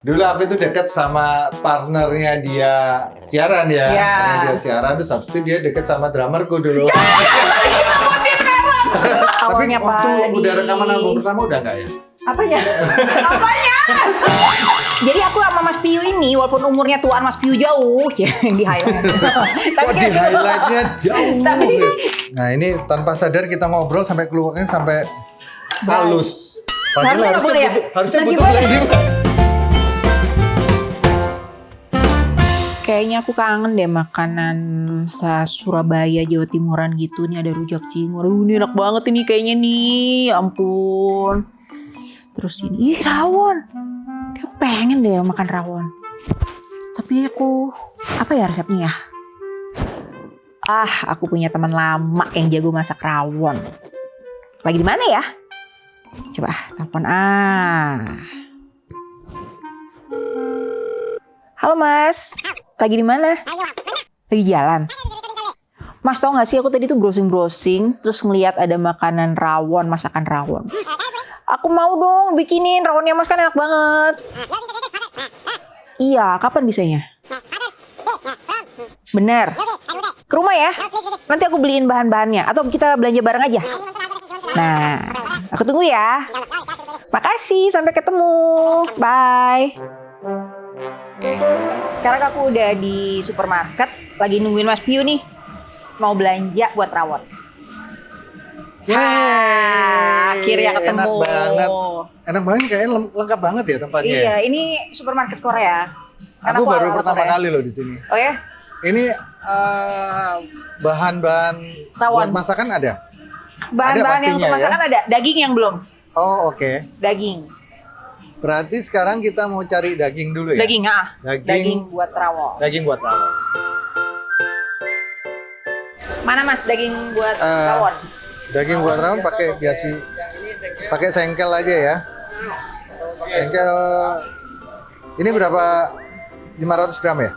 Dulu aku itu dekat sama partnernya dia siaran ya. Iya. Partnernya dia siaran, terus habis itu dia dekat sama drummerku dulu. Tapi Awalnya waktu Pak udah Adi. rekaman album pertama udah nggak ya? Apanya? Apanya? Jadi aku sama Mas Piyu ini, walaupun umurnya tuaan Mas Piyu jauh, yang di highlight. Kok di highlightnya jauh. Tapi- Nah ini tanpa sadar kita ngobrol sampai keluarnya sampai halus. Padahal Harusnya nggak boleh ya? harusnya Nah, butuh gimana? blending. Kayaknya aku kangen deh makanan Surabaya, Jawa Timuran gitu. Nih ada rujak cingur. Ini enak banget ini kayaknya nih. Ampun. Terus ini, rawon. Kayak aku pengen deh makan rawon. Tapi aku, apa ya resepnya ya? Aku punya teman lama yang jago masak rawon. Lagi di mana ya? Coba telepon Halo Mas, lagi di mana? Lagi jalan. Mas tau gak sih aku tadi tuh browsing terus ngeliat ada makanan rawon, masakan rawon. Aku mau dong bikinin rawonnya Mas, kan enak banget. Iya, kapan bisanya? Bener. Ke rumah ya? Nanti aku beliin bahan-bahannya atau kita belanja bareng aja. Nah, aku tunggu ya. Makasih, sampai ketemu. Bye. Sekarang aku udah di supermarket, lagi nungguin Mas Piyu nih. Mau belanja buat rawon. Akhirnya ketemu. Enak banget. Enak banget, kayaknya lengkap banget ya tempatnya. Iya, ini supermarket Korea. Karena Aku baru orang pertama Korea. kali loh di sini. Oh ya? Ini bahan-bahan Rawon. buat masakan ada? Bahan-bahan yang untuk pastinya, masakan ada. Daging yang belum. Oh oke. Daging. Berarti sekarang kita mau cari daging dulu ya? Daging, Daging buat rawon. Daging buat rawon. Mana Mas daging buat rawon? Daging buat rawon pakai pakai sengkel aja ya. Sengkel ini berapa? 500 gram ya?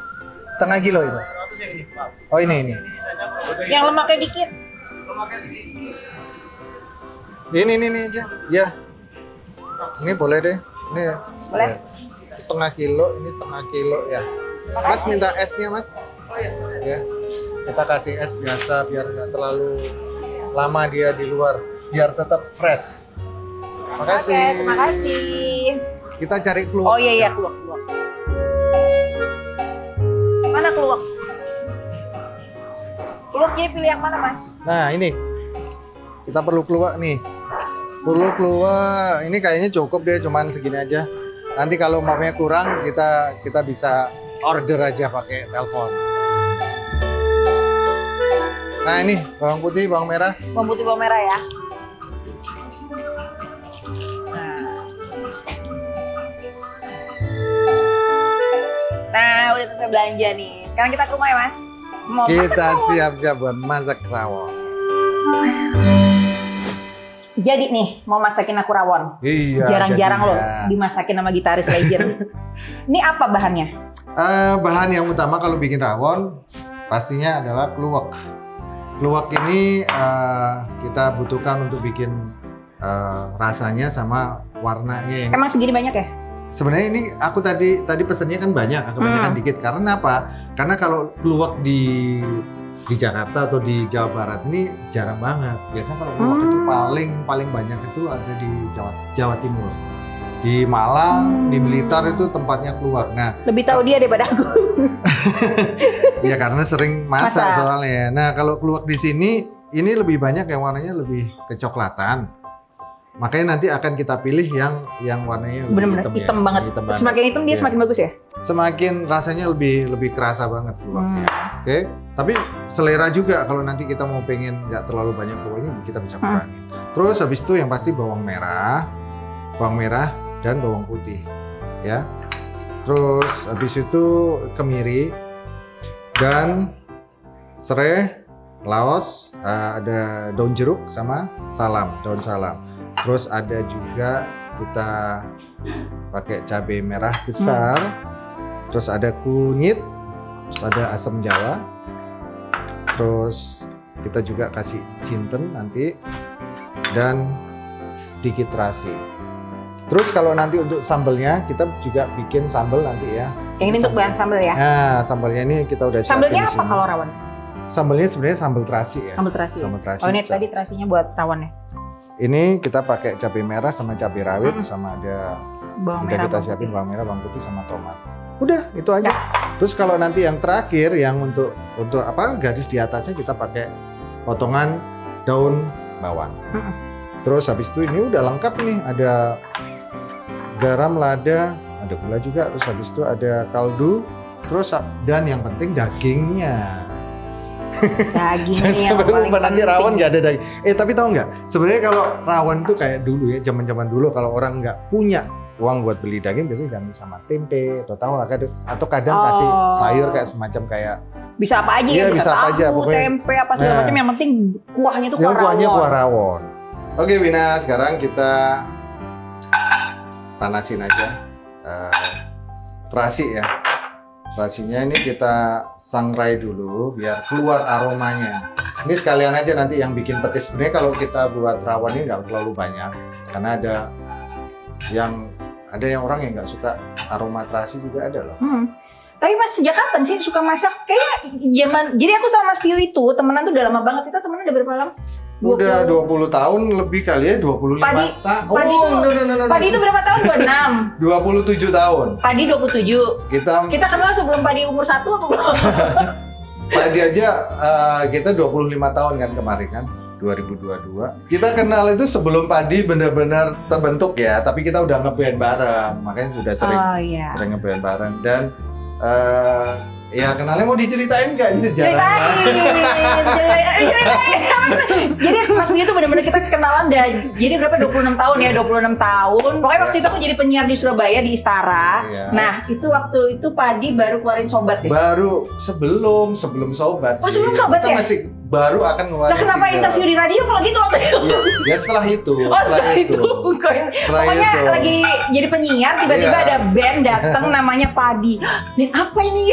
Setengah kilo itu. Oh ini. Yang lemaknya dikit. Ini aja. Ya. Ini boleh deh. Ini Boleh? setengah kilo, ini setengah kilo ya. Mas minta esnya Mas? Oh iya. Ya. Kita kasih es biasa biar nggak terlalu lama dia di luar, biar tetap fresh. Makasih. Oke, terima kasih. Kita cari keluak. Oh iya, sekarang. keluak. Mana keluak? Keluak jadi pilih yang mana Mas? Nah ini kita perlu keluak nih. Perlu keluak. Ini kayaknya cukup deh, cuman segini aja. Nanti kalau maunya kurang kita bisa order aja pakai telepon. Nah ini bawang putih, bawang merah. Bawang putih, bawang merah ya. Nah, udah selesai belanja nih. Sekarang kita ke rumah ya Mas. Mau masak Kita rawon. siap-siap buat masak rawon. Jadi nih, mau masakin aku rawon. Iya. Jarang-jarang loh jadinya. dimasakin sama gitaris legend. Ini apa bahannya? Bahan yang utama kalau bikin rawon pastinya adalah keluak. Keluak ini kita butuhkan untuk bikin rasanya sama warnanya yang Emang segini banyak ya? sebenarnya ini aku tadi pesennya kan banyak, kebanyakan dikit. Karena apa? Karena kalau keluak di Jakarta atau di Jawa Barat ini jarang banget. Biasanya kalau keluak itu paling banyak itu ada di Jawa Timur. Di Malang, di Blitar itu tempatnya keluak. Nah, Lebih tahu dia daripada aku. ya karena sering masak Masak. soalnya. Nah, kalau keluak di sini ini lebih banyak yang warnanya lebih kecoklatan. Makanya nanti akan kita pilih yang warnanya lebih Bener-bener hitam, hitam ya. banget. Hitam Semakin hitam dia Iya. semakin bagus ya? Semakin rasanya lebih kerasa banget keluaknya. Oke. Tapi selera juga kalau nanti kita mau pengen nggak terlalu banyak keluaknya kita bisa kurangin. Terus habis itu yang pasti bawang merah dan bawang putih, ya. Terus habis itu kemiri dan serai, laos, ada daun jeruk sama daun salam. Terus ada juga kita pakai cabai merah besar, terus ada kunyit, terus ada asam jawa, terus kita juga kasih jinten nanti dan sedikit terasi. Terus kalau nanti untuk sambelnya kita juga bikin sambel nanti ya. Yang ini untuk bahan sambal ya? Nah, sambelnya ini kita udah siapin Sambelnya di apa sini. kalau rawon? Sambelnya sebenarnya sambel terasi ya. Sambal terasi. Sambal terasi. Oh ini tadi terasinya buat rawon ya? Ini kita pakai cabai merah sama cabai rawit sama ada Bawang udah merah. kita bawang siapin putih. bawang merah, bawang putih sama tomat. Udah itu aja. Terus kalau nanti yang terakhir yang untuk apa garis di atasnya kita pakai potongan daun bawang. Terus habis itu ini udah lengkap nih, ada garam, lada, ada gula juga. Terus habis itu ada kaldu. Terus dan yang penting dagingnya. Dagingnya yang Sampai paling lupa nanti penting. rawon nggak ada daging. Tapi tahu nggak? Sebenarnya kalau rawon itu kayak dulu ya, zaman-zaman dulu kalau orang nggak punya uang buat beli daging biasanya ganti sama tempe atau tahu atau kadang kasih sayur kayak semacam kayak Bisa apa aja Iya, ya? bisa apa aja, tahu, pokoknya. tempe, apa segala Nah. macam. Yang penting kuahnya tuh ya, kuah kuahnya rawon. kuah rawon. Oke Wina, sekarang kita panasin aja terasi ya. Terasinya ini kita sangrai dulu biar keluar aromanya. Ini sekalian aja nanti yang bikin petis. Sebenarnya kalau kita buat rawon ini nggak terlalu banyak karena ada yang orang yang nggak suka aroma terasi juga ada loh. Tapi Mas sejak kapan sih suka masak? Kayak zaman. Jadi aku sama Mas Pio itu temenan tuh udah lama banget. Kita temenan udah berapa lama? Udah 20 tahun lebih kali ya, 25 Padi- tahun. Padi itu- no. Padi itu berapa tahun? 26. 27 tahun. Padi 27. Kita Kita kenal sebelum Padi umur 1 apa belum? Padi aja kita 25 tahun kan kemarin kan, 2022. Kita kenal itu sebelum Padi benar-benar terbentuk ya, tapi kita udah ngeband bareng, makanya sudah sering Oh iya. sering ngeband bareng dan ya kenalnya mau diceritain nggak ini sejarahnya? Ceritain. Jadi Mas Pio tuh benar-benar kita kenalan jadi berapa 26 tahun ya, 26 tahun. Pokoknya waktu itu aku jadi penyiar di Surabaya di Istara. Iya. Nah, itu waktu itu Padi baru keluarin Sobat ya. Baru sebelum sobat Oh, sih. sebelum Sobat Kita ya? masih baru akan ngeluarin Nah, kenapa single. interview di radio kalau gitu waktu itu? Ya setelah itu. Oh, setelah itu. Setelah Pokoknya itu. lagi jadi penyiar, tiba-tiba Iya. ada band datang namanya Padi. Dan apa ini?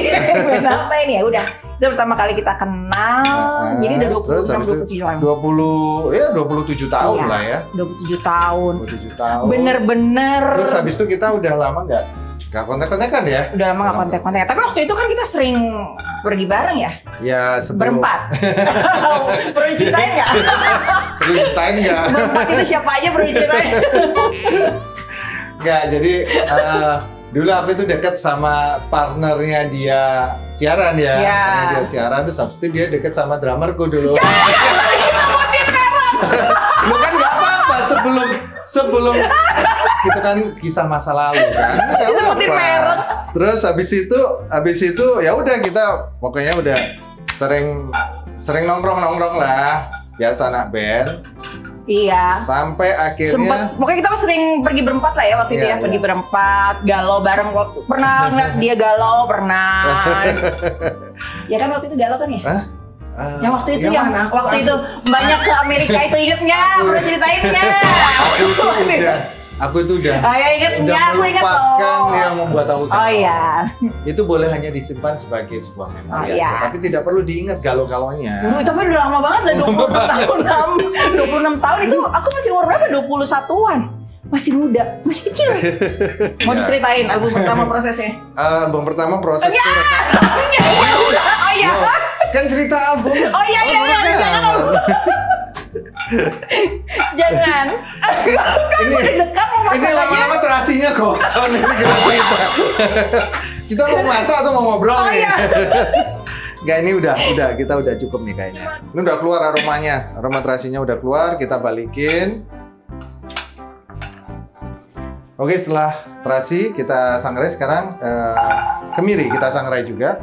Band apa ini? Ya udah. Itu pertama kali kita kenal. Jadi udah 26 terus habis itu 27 tahun. 27 tahun Iya. lah ya. 27 tahun. 27 tahun. Bener-bener. Terus habis itu kita udah lama nggak kontak-kontakan ya? Udah lama gak kontak-kontak. Tapi waktu itu kan kita sering pergi bareng ya? Ya sebelum. Berempat. Perlu diceritain nggak? Perlu ceritain nggak? Berempat itu siapa aja perlu diceritain? Nggak, jadi dulu aku itu dekat sama partnernya dia siaran ya. Iya. Partnernya dia siaran, terus habis itu dia dekat sama drummerku dulu. Lu kan nggak apa-apa sebelum kita kan kisah masa lalu kan. Nggak Itu sebutin apa-apa. merek. Terus habis itu ya udah kita pokoknya udah sering nongkrong lah. Biasa anak band. Iya. Sampai akhirnya Pokoknya kita sering pergi berempat lah ya waktu itu Iya, ya. Pergi iya. berempat, galau bareng. Pernah ngeliat dia galau, pernah. Ya kan waktu itu galau kan ya? Yang waktu itu yang mana? waktu itu banyak ke Amerika itu inget nggak? Pernah ceritain nggak? Aku itu udah Oh ya inget udah nggak? Aku inget melupakan loh. yang membuat aku Oh galau. iya. Itu boleh hanya disimpan sebagai sebuah memori Oh, aja, iya. tapi tidak perlu diingat galau-galaunya. Tapi udah lama banget, udah 26 tahun itu aku masih umur berapa? 21-an. Masih muda, masih kecil. Mau Ya. diceritain album pertama prosesnya? Album pertama proses itu Oh iya. kan cerita album. Oh iya iya iya. Jangan. Jangan. Ini Dekat mau ini masak aja. lama-lama terasinya gosong ini kita cerita. Kita mau masak atau mau ngobrol Oh nih? iya. Enggak, ini udah kita udah cukup nih kayaknya. Ini udah keluar aromanya, aroma terasinya udah keluar, kita balikin. Oke, setelah terasi kita sangrai sekarang kemiri kita sangrai juga.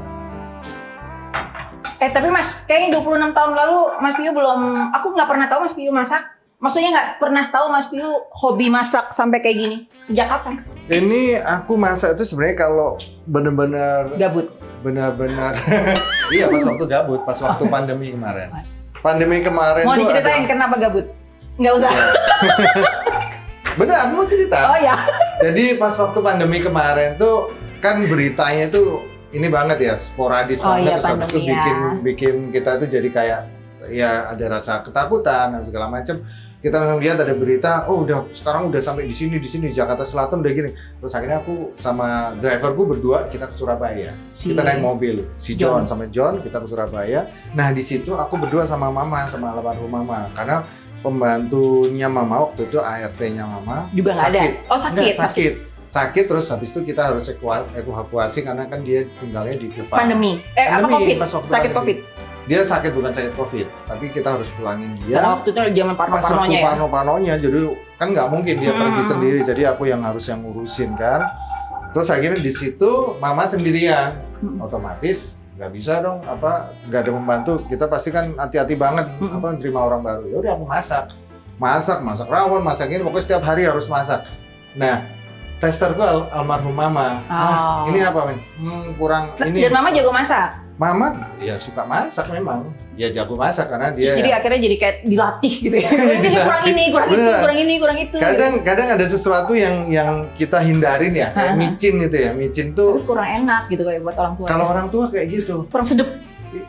Tapi Mas, kayaknya 26 tahun lalu Mas Pio belum, aku nggak pernah tahu Mas Pio masak. Maksudnya nggak pernah tahu Mas Pio hobi masak sampai kayak gini. Sejak kapan? Ini aku masak itu sebenarnya kalau bener-bener Gabut. benar-benar iya pas waktu gabut, pas waktu pandemi kemarin. Pandemi kemarin Mau tuh diceritain ada, kenapa gabut? Nggak usah. bener aku mau cerita. Oh ya. Jadi pas waktu pandemi kemarin tuh kan beritanya tuh ini banget ya, sporadis Oh banget, iya, terus habis itu pandemi ya. bikin kita tuh jadi kayak ya ada rasa ketakutan dan segala macam. kita lihat ada berita, oh sekarang udah sampai di sini Jakarta Selatan udah gini. Terus akhirnya aku sama driverku berdua kita ke Surabaya. Kita naik mobil, si John sama John kita ke Surabaya. Nah di situ aku berdua sama Mama, sama almarhum Mama, karena pembantunya Mama waktu itu ART-nya Mama juga nggak ada. Oh sakit terus habis itu kita harus evakuasi karena kan dia tinggalnya di depan. Pandemi. COVID? Sakit COVID. Dia sakit bukan sakit COVID, tapi kita harus pulangin dia. Karena waktu itu zaman parno-parnonya ya? Parno-parnonya, jadi kan nggak mungkin dia pergi sendiri, jadi aku yang harus ngurusin kan. Terus akhirnya di situ Mama sendirian, otomatis nggak bisa dong, nggak ada pembantu. Kita pasti kan hati-hati banget, terima orang baru. Ya udah aku masak rawon, masak ini, pokoknya setiap hari harus masak. Nah, testerku almarhum Mama. Nah, ini apa, Men? Kurang ini. Dan Mama jago masak? Mama ya suka masak memang, ya jago masak karena dia. Jadi akhirnya jadi kayak dilatih gitu ya. Jadi kurang itu. Kadang ada sesuatu yang kita hindarin ya, kayak micin gitu ya. Micin tuh kurang enak gitu kayak buat orang tua. Kalau orang tua kayak gitu. Kurang sedep.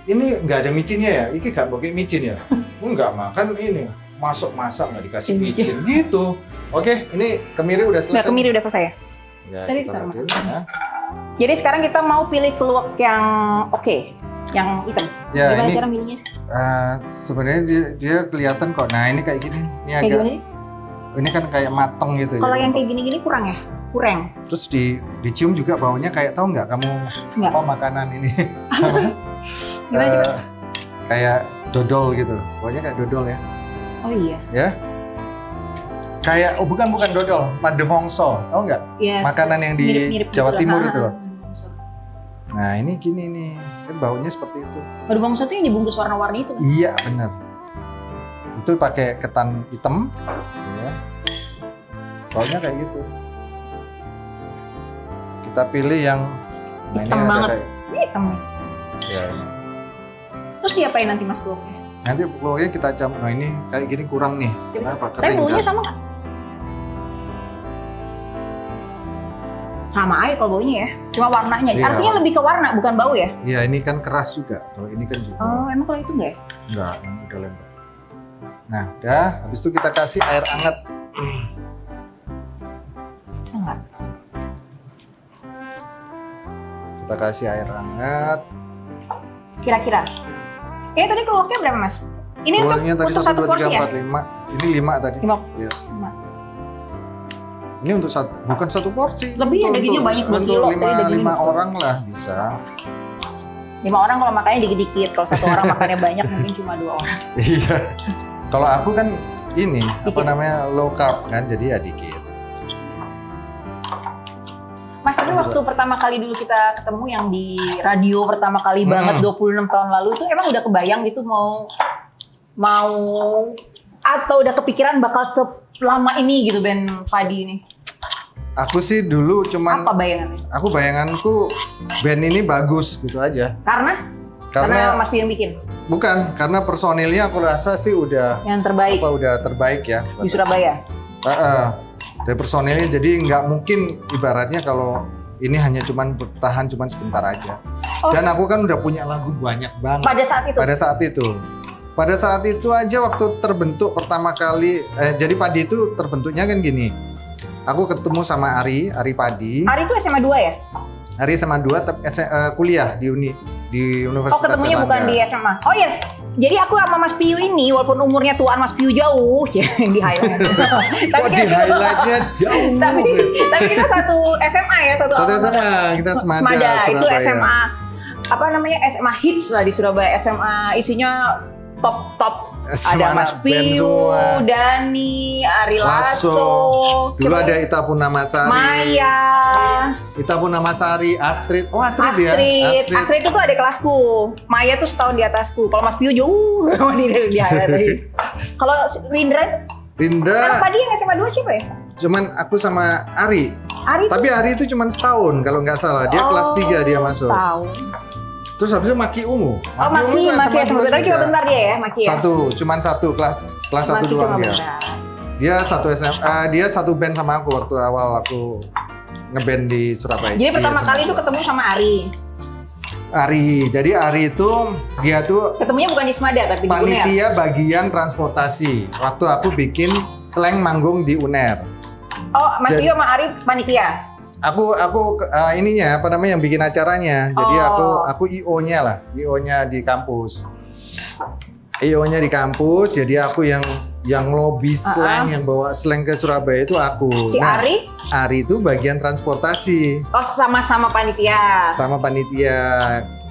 Ini nggak ada micinnya ya? Iki nggak pakai micin ya? Nggak makan ini. Masak nggak dikasih micin gitu. Oke, ini kemiri udah selesai. Kemiri udah selesai ya? Ya, kita matiin, ya. Jadi sekarang kita mau pilih keluak yang yang hitam. Ya, gimana ini, cara milihnya? Sebenarnya dia kelihatan kok. Nah ini kayak gini. Ini kayak agak. Gimana? Ini kan kayak mateng gitu. Kalau yang kayak gini-gini kurang ya? Kurang. Terus dicium juga baunya kayak, tahu nggak kamu apa makanan ini? Gimana? Kayak dodol gitu. Baunya kayak dodol ya. Oh iya. Ya. Kayak bukan dodol, mademongso, tahu nggak? Yes. Makanan yang di mirip Jawa gitu Timur lah. itu loh. Nah ini gini nih, kan baunya seperti itu. Mademongso itu yang dibungkus warna-warni itu? Iya benar. Itu pakai ketan hitam, ya. Baunya kayak gitu. Kita pilih yang hitam banget. Ini hitam nih. Ya. Terus diapain nanti Mas keluaknya? Nanti keluarnya kita campur. Nah ini kayak gini kurang nih. Kenapa? Tapi baunya sama nggak? Sama aja kalau baunya ya. Cuma warnanya. Iya. Artinya lebih ke warna bukan bau ya? Iya ini kan keras juga. Kalau ini kan juga. Oh emang kalau itu nggak ya? Enggak, ini udah lembek. Nah udah. Habis itu kita kasih air hangat. Enggak. Kita kasih air hangat. Kira-kira. Tadi keluaknya berapa Mas? Ini keluarnya untuk tadi 1, 2, 3, 4, 5. Ini 5 tadi. 5. Ya. Ini untuk bukan satu porsi. Lebih ya dagingnya banyak 2 kilo. Untuk 5 orang lah bisa. 5 orang kalau makannya dikit-dikit. Kalau 1 orang makannya banyak mungkin cuma 2 orang. Iya. Kalau aku kan ini dikit. Low carb kan, jadi ya dikit. Mas, tapi waktu pertama kali dulu kita ketemu yang di radio pertama kali banget 26 tahun lalu itu emang udah kebayang gitu mau atau udah kepikiran bakal selama ini gitu band Padi ini? Aku sih dulu cuman apa bayangannya? Bayanganku band ini bagus gitu aja. Karena Mas Pio yang bikin? Bukan, karena personilnya aku rasa sih udah yang terbaik. Udah terbaik ya di Surabaya. Dari personilnya, jadi nggak mungkin ibaratnya kalau ini hanya bertahan sebentar aja. Dan aku kan udah punya lagu banyak banget. Pada saat itu aja waktu terbentuk pertama kali, jadi Padi itu terbentuknya kan gini. Aku ketemu sama Ari Padi. Ari itu SMA 2 ya? Ari SMA 2 kuliah di Universitas ketemunya Erlangga. Bukan di SMA. Oh yes. Jadi aku sama Mas Piu ini walaupun umurnya tuaan Mas Piu jauh, yang di highlight. Tapi di highlightnya jauh. tapi kita satu SMA ya, satu SMA. Kita Semada Surabaya. Itu SMA SMA hits lah di Surabaya. SMA isinya top. Ada Mas Piu, Dani, Ari Lasso. Dulu ada Ita Purnamasari, Maya, Ita Purnamasari, Astrid. Oh Astrid ya. Astrid itu tuh adik kelasku. Maya tuh setahun di atasku. Kalau Mas Piu jauh di highlight. Kalau Rindra. Anak Padi yang SMA 2 siapa ya? Cuman aku sama Ari. Tapi Ari itu cuman setahun kalau nggak salah. Dia kelas 3 dia masuk. Setahun. Terus habis itu Maki Ungu. Maki sebentar dia bentar dia ya, Maki ya. Cuman satu kelas 1 doang dia. Dia satu SMA, dia satu band sama aku waktu awal aku ngeband di Surabaya. Jadi pertama kali itu ketemu sama Ari. Ari. Jadi Ari itu dia tuh Ketemunya bukan di Smada tapi di UNER. panitia bagian transportasi. Waktu aku bikin slang manggung di UNER. Oh, Mas Jadi- Tio sama Ari panitia. Aku ininya apa namanya yang bikin acaranya. Jadi aku IO-nya lah, IO-nya di kampus. IO-nya di kampus, jadi aku yang lobby slang, yang bawa slang ke Surabaya itu aku. Si Ari? Ari itu bagian transportasi Oh, sama-sama panitia. sama panitia.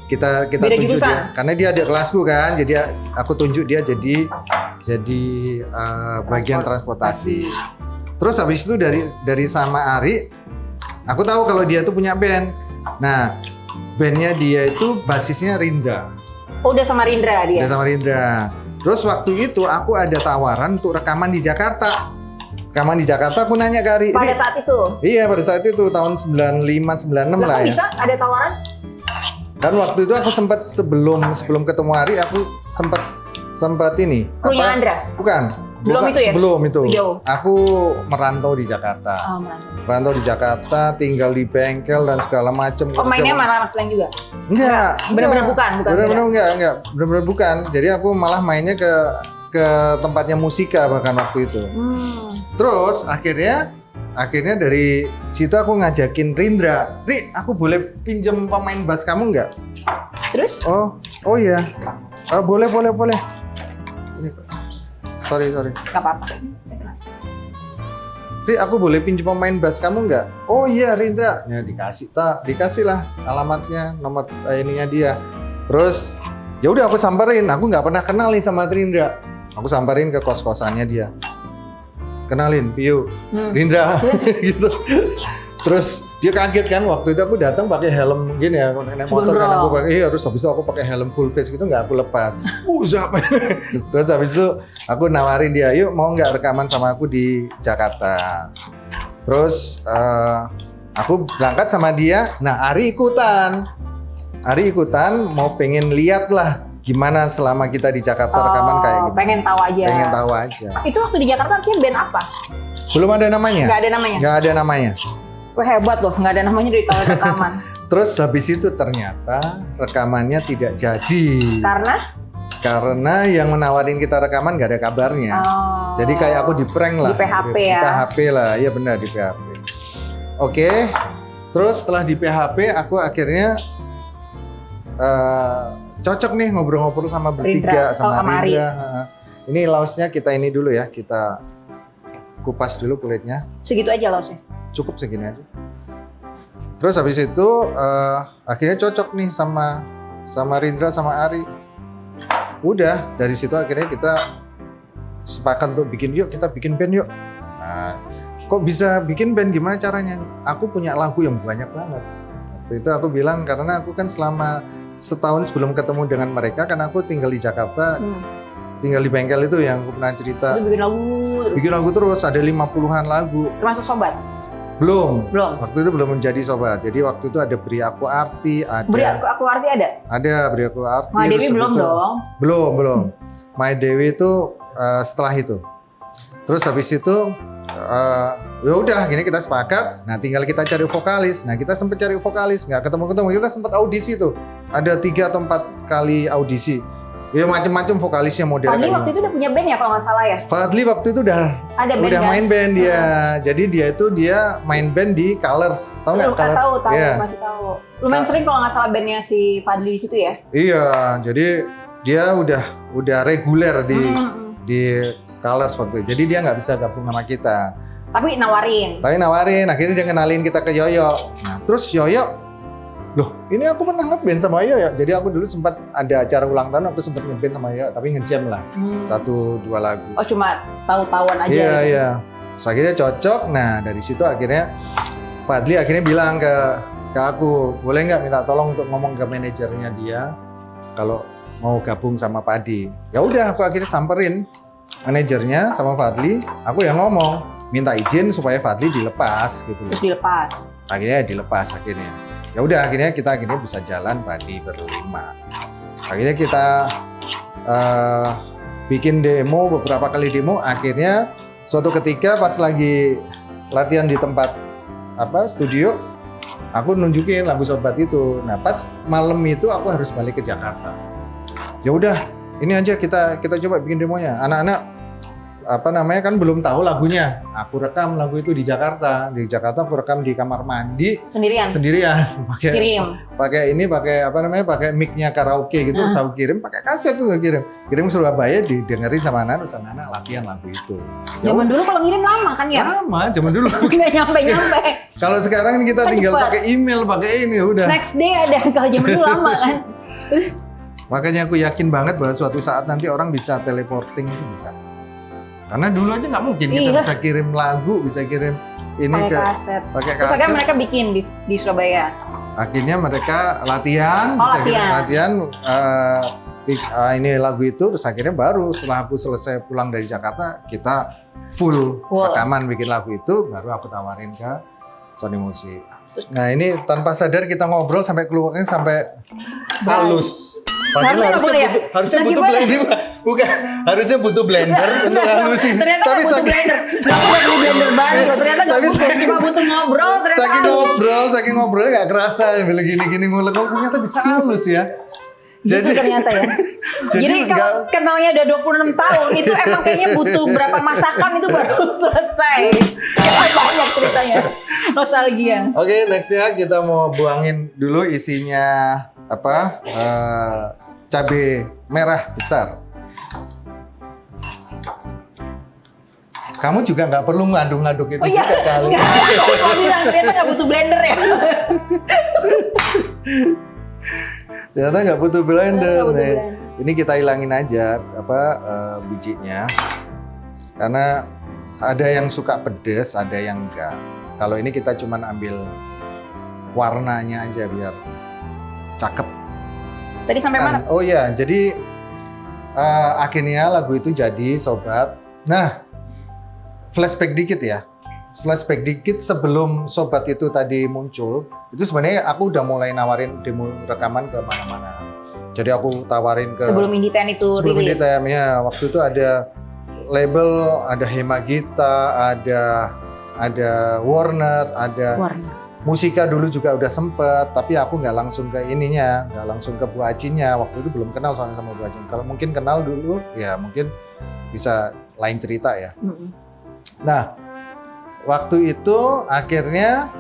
Kita Beda tunjuk jurusan? dia, karena dia ada kelasku kan, jadi aku tunjuk dia jadi bagian transportasi. Terus habis itu dari sama Ari, aku tahu kalau dia tuh punya band. Nah, bandnya dia itu basisnya Rinda. Oh, udah sama Rindra dia. Udah sama Rindra. Terus waktu itu aku ada tawaran untuk rekaman di Jakarta. Rekaman di Jakarta aku nanya ke Ari. Pada "Ri," saat itu. iya pada saat itu tahun 95-96 Lah, lah kok ya. bisa ada tawaran? Dan waktu itu aku sempat sebelum ketemu Ari aku sempat ini. Krunya Andra? Bukan. Belum itu ya? Sebelum itu. Jauh. Aku merantau di Jakarta. Oh, mantap. Merantau di Jakarta, tinggal di bengkel dan segala macam. Oh, mainnya mana anak slang juga? Enggak. Benar-benar bukan. Benar-benar enggak. Benar-benar bukan. Jadi aku malah mainnya ke tempatnya musika bahkan waktu itu. Terus akhirnya dari situ aku ngajakin Rindra, "Ri, aku boleh pinjem pemain bass kamu nggak?" Terus? Oh iya. Boleh. Ini, sorry. Gak apa-apa. Ri, aku boleh pinjem pemain bass kamu nggak? Oh iya Rindra. Ya dikasih lah alamatnya, nomor ininya dia. Terus ya udah aku samperin. Aku nggak pernah kenal nih sama Rindra. Aku samperin ke kos-kosannya dia. Kenalin, Piu, Rindra, gitu. Terus dia kaget kan waktu itu aku datang pakai helm gini ya, naik motor kan aku pakai, terus habis itu aku pakai helm full face gitu nggak aku lepas. Siapa ini? Terus habis itu aku nawarin dia, yuk mau nggak rekaman sama aku di Jakarta. Terus aku berangkat sama dia. Nah Ari ikutan mau pengen lihat lah gimana selama kita di Jakarta rekaman kayak gitu. Pengen tahu aja. Pengen tahu aja. Itu waktu di Jakarta artinya band apa? Belum ada namanya? Nggak ada namanya? Nggak ada namanya. Wah, hebat loh, nggak ada namanya dari tahun rekaman. Terus habis itu ternyata rekamannya tidak jadi. Karena yang menawarin kita rekaman nggak ada kabarnya. Jadi kayak aku di prank lah. Di PHP ya? Di PHP lah, iya benar di PHP. Oke, terus setelah di PHP aku akhirnya cocok nih ngobrol-ngobrol sama bertiga sama Rindra. Ini lausnya kita ini dulu ya, kita kupas dulu kulitnya. Segitu aja lausnya? Cukup segini aja. Terus habis itu akhirnya cocok nih sama Rindra sama Ari. Udah dari situ akhirnya kita sepakat untuk kita bikin band yuk. Nah, kok bisa bikin band, gimana caranya? Aku punya lagu yang banyak banget. Waktu itu aku bilang karena aku kan selama setahun sebelum ketemu dengan mereka, karena aku tinggal di Jakarta, tinggal di bengkel itu yang aku pernah cerita. Bikin lagu terus, ada 50-an lagu. Termasuk Sobat? Belum. Waktu itu belum menjadi Sobat. Jadi waktu itu ada Beri Aku Arti, ada. Beri Aku Arti ada? Ada Beri Aku Arti. My Dewi belum dong? Belum. My Dewi itu setelah itu. Terus habis itu ya udah gini kita sepakat. Nah tinggal kita cari vokalis. Nah kita sempat cari vokalis, nggak ketemu. Kita sempat audisi tuh. Ada 3 atau 4 kali audisi. Ya macam-macam vokalisnya model. Fadli waktu itu udah punya band ya kalau nggak salah ya? Fadli waktu itu udah main band dia. Jadi dia main band di Colors. Tahu nggak Colors? Tahu, masih tahu. Lumayan sering kalau nggak salah bandnya si Fadli di situ ya? Iya, jadi dia udah reguler di Colors waktu itu. Jadi dia nggak bisa gabung sama kita. Tapi nawarin, akhirnya dia kenalin kita ke Yoyo. Nah terus Yoyo, loh ini aku pernah ngeband sama Yoyo. Jadi aku dulu sempat ada acara ulang tahun, aku sempat ngeband sama Yoyo, tapi ngejam lah 1-2 lagu. Oh cuma tahu-tahuan aja? Iya, gitu. iya. Terus akhirnya cocok. Nah dari situ akhirnya Fadli akhirnya bilang ke aku, boleh nggak minta tolong untuk ngomong ke manajernya dia kalau mau gabung sama Padi. Ya udah, aku akhirnya samperin manajernya sama Fadli, aku yang ngomong minta izin supaya Fadli dilepas gitu. Terus dilepas. Akhirnya dilepas akhirnya. Ya udah akhirnya kita bisa jalan Padi berlima. Akhirnya kita bikin demo, beberapa kali demo. Akhirnya suatu ketika pas lagi latihan di tempat studio, Aku nunjukin lagu Sobat itu. Nah pas malam itu aku harus balik ke Jakarta. Ya udah, ini aja kita coba bikin demonya. Anak-anak kan belum tahu lagunya. Aku rekam lagu itu di Jakarta. Di Jakarta aku rekam di kamar mandi Sendirian. Pakai mic-nya karaoke gitu. Terus aku kirim pakai kaset tuh, kirim ke Surabaya, didengerin sama anak, terus anak latihan lagu itu. Zaman dulu kalau ngirim lama kan ya? Lama, zaman dulu. Nggak nyampe. Kalau sekarang kita Kan tinggal cepet. pakai email, pakai ini udah. Next day ada, kalau zaman dulu lama kan. Makanya aku yakin banget bahwa suatu saat nanti orang bisa teleporting itu bisa. Karena dulu aja nggak mungkin kita Iya. bisa kirim lagu, bisa kirim ini Pakai ke kaset. pakai Terus akhirnya kaset. mereka bikin di Surabaya. Akhirnya mereka latihan, Oh, bisa kirim latihan. ini lagu itu, terus akhirnya baru setelah aku selesai pulang dari Jakarta, kita full rekaman bikin lagu itu, baru aku tawarin ke Sony Music. Nah ini tanpa sadar kita ngobrol sampai keluarnya sampai halus. Padahal harusnya butuh blender, bukan harusnya butuh blender untuk halusin. Ternyata nggak butuh blender. Aku nggak butuh blender baru. Ternyata nggak butuh, cuma butuh ngobrol. Ternyata saking ngobrolnya nggak kerasa, bilang gini ngulek, ternyata bisa halus ya. Jadi ternyata ya. Jadi kalau kenalnya udah 26 tahun itu emang kayaknya butuh berapa masakan itu baru selesai. Banyak ceritanya. Nostalgia. Oke, nextnya kita mau buangin dulu isinya cabai merah besar. Kamu juga nggak perlu ngaduk-ngaduk itu juga kali. Kamu bilang ternyata nggak butuh blender ya. Ternyata nggak butuh blender. Ini kita hilangin aja bijinya, karena ada yang suka pedes, ada yang enggak. Kalau ini kita cuman ambil warnanya aja biar cakep. Tadi sampai mana? Oh ya, jadi akhirnya lagu itu jadi Sobat. Nah, flashback dikit ya. Flashback dikit sebelum Sobat itu tadi muncul, itu sebenarnya aku udah mulai nawarin demo rekaman ke mana-mana. Jadi aku tawarin ke sebelum Indie Ten itu sebelum rilis. Indie Ten, ya. Waktu itu ada label, ada Hemagita, ada Warner, ada Musika dulu juga udah sempet, tapi aku nggak langsung ke ininya, nggak langsung ke Bu Acinnya. Waktu itu belum kenal soalnya sama Bu Acin. Kalau mungkin kenal dulu, ya mungkin bisa lain cerita ya. Nah, waktu itu akhirnya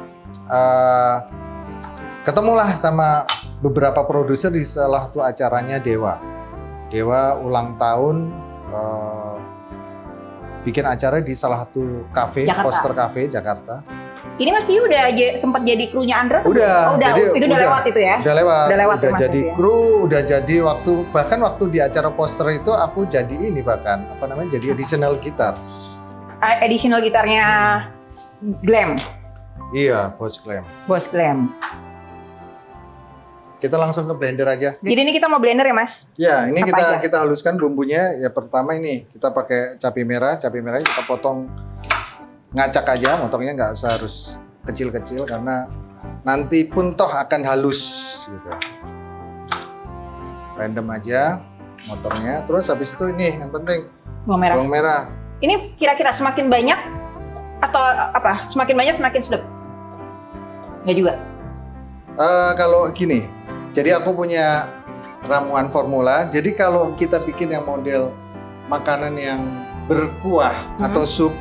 ketemulah sama beberapa produser di salah satu acaranya Dewa ulang tahun, bikin acara di salah satu kafe, poster kafe Jakarta. Ini Mas Piyu udah sempat jadi krunya Andra? Udah. Itu udah lewat itu ya? Udah lewat ya, jadi kru, udah jadi bahkan waktu di acara poster itu aku jadi ini jadi additional gitar. Additional gitarnya Glam. Iya, Boss Glam. Kita langsung ke blender aja. Jadi ini kita mau blender ya, Mas? Ya, ini kita haluskan bumbunya. Ya pertama ini kita pakai cabai merah kita potong ngacak aja, motongnya nggak usah harus kecil-kecil karena nanti pun toh akan halus gitu. Random aja motongnya. Terus habis itu ini yang penting bawang merah. Ini kira-kira semakin banyak atau apa? Semakin banyak semakin sedap? Nggak juga? Kalau gini, jadi aku punya ramuan formula. Jadi kalau kita bikin yang model makanan yang berkuah atau sup,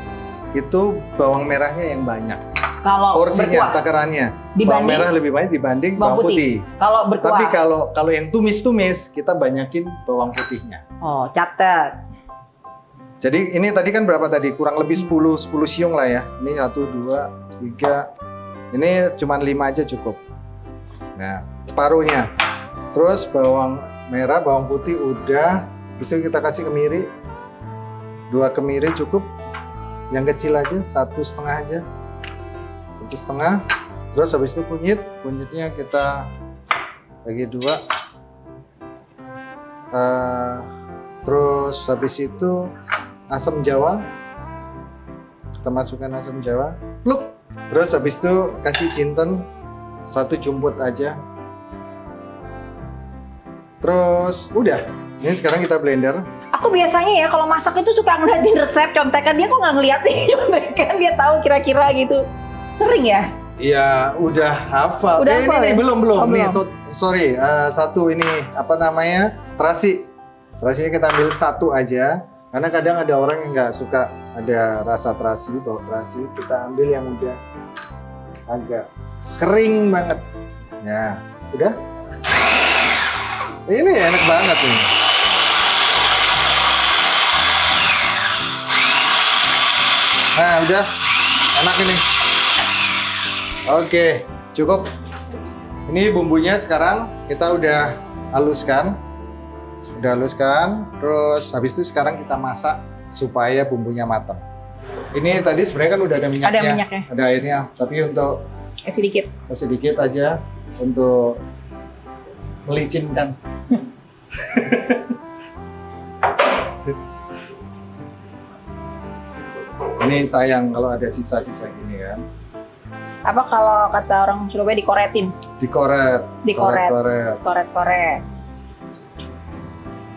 itu bawang merahnya yang banyak. Kalau porsinya, takarannya, bawang merah lebih banyak dibanding bawang putih. Kalau berkuah. Tapi kalau yang tumis-tumis, kita banyakin bawang putihnya. Oh, catat. Jadi ini tadi kan berapa tadi? Kurang lebih 10 siung lah ya. Ini 1, 2, 3. Ini cuma 5 aja cukup. Nah, separuhnya. Terus bawang merah, bawang putih udah. Bisa kita kasih kemiri. 2 kemiri cukup. Yang kecil aja, 1,5 aja. 1,5. Terus habis itu kunyitnya kita bagi 2. Terus habis itu asam jawa. Kita masukkan asam jawa. Pluk. Terus habis itu kasih jinten 1 jumput aja. Terus udah. Ini sekarang kita blender. Aku biasanya ya kalau masak itu suka ngeliatin resep contekan, dia kok nggak ngeliatin contekan, dia tahu kira-kira gitu. Sering ya? Ya udah hafal. Udah hafal ini ya? belum. Oh, Nih, belum. sorry. Satu ini apa namanya? Terasi. Terasinya kita ambil satu aja. Karena kadang ada orang yang nggak suka ada rasa terasi, bau terasi. Kita ambil yang udah agak kering banget. Ya, udah. Ini enak banget nih. Nah, udah. Enak ini. Oke, cukup. Ini bumbunya sekarang kita udah haluskan. Terus habis itu sekarang kita masak supaya bumbunya matang. Ini tadi sebenarnya kan udah ada minyaknya. Ada minyaknya. Ada airnya, tapi untuk Sedikit. aja untuk melicinkan. Ini sayang kalau ada sisa-sisa gini kan. Apa kalau kata orang Surabaya dikoretin? Dikoret. Koret.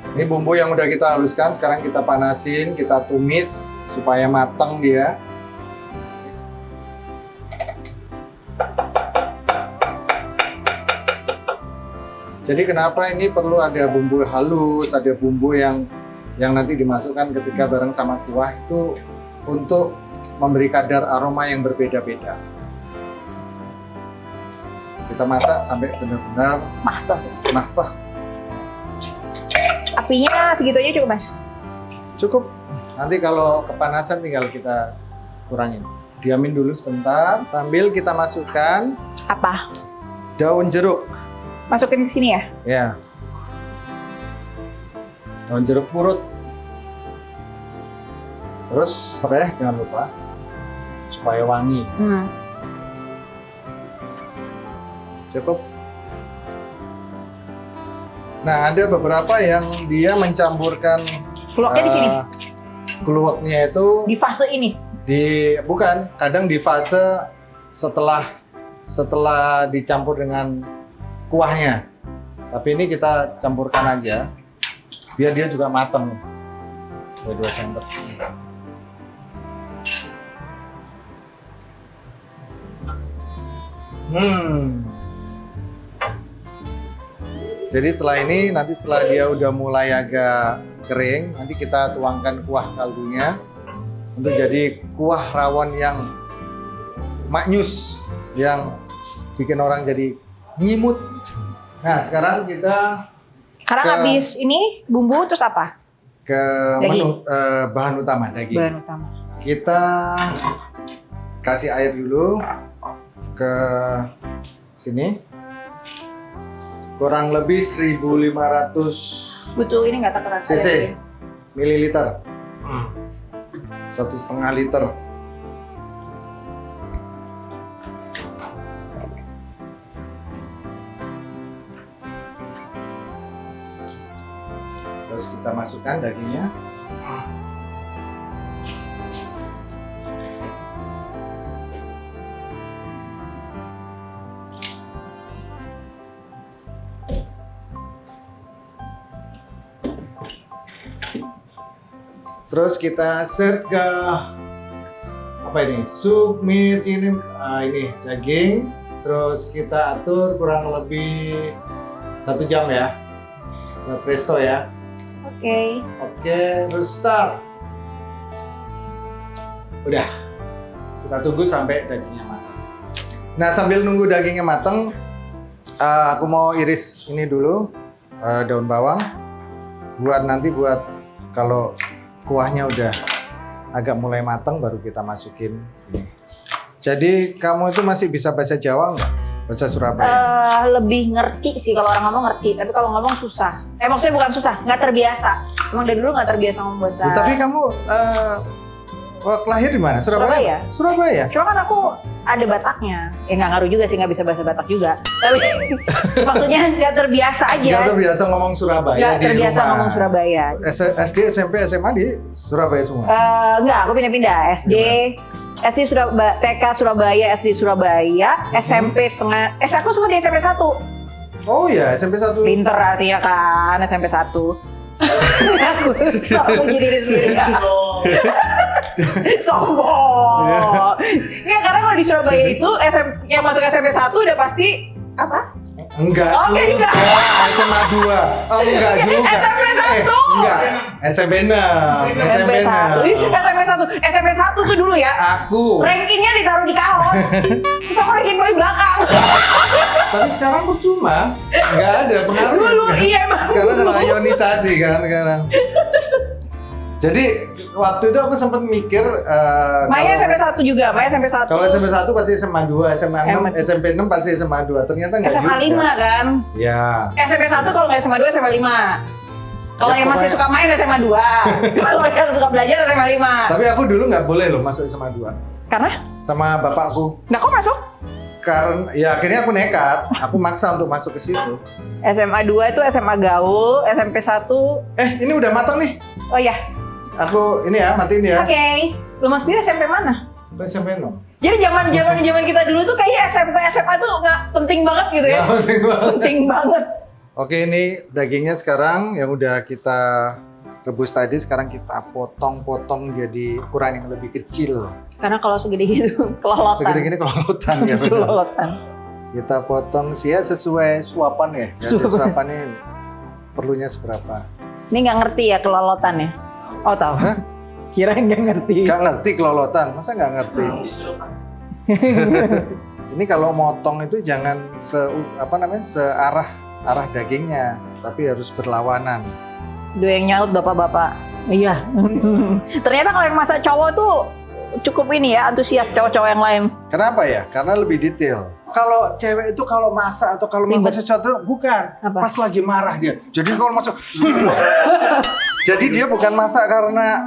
Ini bumbu yang udah kita haluskan, sekarang kita panasin, kita tumis supaya matang dia. Jadi kenapa ini perlu ada bumbu halus, ada bumbu yang nanti dimasukkan ketika bareng sama kuah itu untuk memberi kadar aroma yang berbeda-beda. Kita masak sampai benar-benar matang. Apinya segitu aja cukup, Mas? Cukup. Nanti kalau kepanasan tinggal kita kurangin. Diamin dulu sebentar sambil kita masukkan Apa? daun jeruk. Masukin ke sini ya? Ya. Daun jeruk purut. Terus serai jangan lupa supaya wangi. Cukup. Nah, ada beberapa yang dia mencampurkan Keluaknya di sini? keluaknya itu Di fase ini? bukan, kadang di fase setelah dicampur dengan kuahnya. Tapi ini kita campurkan aja biar dia juga matang. 2 sendok. Jadi setelah ini, nanti setelah dia udah mulai agak kering, nanti kita tuangkan kuah kaldunya untuk jadi kuah rawon yang maknyus, yang bikin orang jadi nyimut. Nah, sekarang kita Karena habis ini bumbu terus apa? ke Daging. bahan utama, daging. Bahan utama. Kita kasih air dulu ke sini. Kurang lebih 1.500 Butuh ini nggak takaran? cc mililiter. 1,5 liter. Terus kita masukkan dagingnya. Terus kita set ke apa ini? Sup, meat ini, ini daging. Terus kita atur kurang lebih 1 jam ya. Buat presto ya. Oke. Oke, terus start. Udah. Kita tunggu sampai dagingnya matang. Nah, sambil nunggu dagingnya matang, aku mau iris ini dulu, daun bawang. Buat kalau kuahnya udah agak mulai matang baru kita masukin ini. Jadi kamu itu masih bisa bahasa Jawa nggak? Bahasa Surabaya? Lebih ngerti sih, kalau orang ngomong ngerti, tapi kalau ngomong susah. Maksudnya bukan susah, nggak terbiasa. Emang dari dulu nggak terbiasa ngomong bahasa. Ya, tapi kamu lahir di mana? Surabaya? Surabaya. Cuma kan aku ada Bataknya. Ya nggak ngaruh juga sih, nggak bisa bahasa Batak juga. Tapi maksudnya nggak terbiasa aja. Nggak terbiasa ngomong Surabaya Nggak di terbiasa rumah. ngomong Surabaya. SD, SMP, SMA di Surabaya semua? Enggak, aku pindah-pindah. SD Surabaya, TK Surabaya, SD Surabaya, SMP setengah. Aku semua di SMP 1. Oh iya, SMP 1. Pinter artinya kan, SMP 1. Aku sok puji diri sendiri. Sombong. Iya. Nggak, karena kalau di Surabaya itu yang masuk SMP 1 udah pasti apa? Enggak Oke, juga. enggak. SMA 2. Oh, enggak juga. SMP 1. Enggak. SMP 6. SMP 6. SMP 1 tuh dulu ya. Aku. Rankingnya ditaruh di kaos. Terus aku ranking paling belakang. Tapi sekarang percuma. Enggak ada pengaruhnya. Dulu sekarang. iya emang. Sekarang kena ionisasi kan sekarang. Jadi waktu itu aku sempat mikir Maya SMP 1 juga, Maya SMP 1. kalau SMP 1 pasti SMA 2, SMA 6, SMP 6 pasti SMA 2. Ternyata enggak juga. SMA 5 kan? Ya. SMP 1 kalau nggak SMA 2, SMA 5. Kalau Ya, yang masih pokoknya- suka main SMA 2. Kalau yang suka belajar SMA 5. Tapi aku dulu nggak boleh loh masuk SMA 2 Karena? sama bapakku. Nggak kok masuk? Karena ya akhirnya aku nekat, aku maksa untuk masuk ke situ. SMA 2 itu SMA gaul, SMP 1. Ini udah matang nih. Oh iya. Aku ini ya, matiin ya. Oke. Lu Mas Pio SMP mana? SMP 6. Jadi zaman kita dulu tuh kayak SMP SMA tuh nggak penting banget gitu ya. Ya, penting banget. Penting banget. Oke, ini dagingnya sekarang yang udah kita rebus tadi, sekarang kita potong-potong jadi ukuran yang lebih kecil. Karena kalau segede gitu kelolotan. Segede gini kelolotan ya betul. Kelolotan. Kita potong sih ya sesuai suapan ya. Suapannya perlunya seberapa. Ini nggak ngerti ya kelolotan ya? Oh tahu. Hah? Kirain nggak ngerti. Gak ngerti kelolotan, masa gak ngerti? Ini kalau motong itu jangan searah dagingnya, tapi harus berlawanan. Dua yang nyaut bapak-bapak. Iya. Ternyata kalau yang masak cowok tuh cukup ini ya, antusias cowok-cowok yang lain. Kenapa ya? Karena lebih detail. Kalau cewek itu kalau masak atau kalau melakukan sesuatu bukan Apa? pas lagi marah dia. Jadi kalau masak, jadi dia bukan masak karena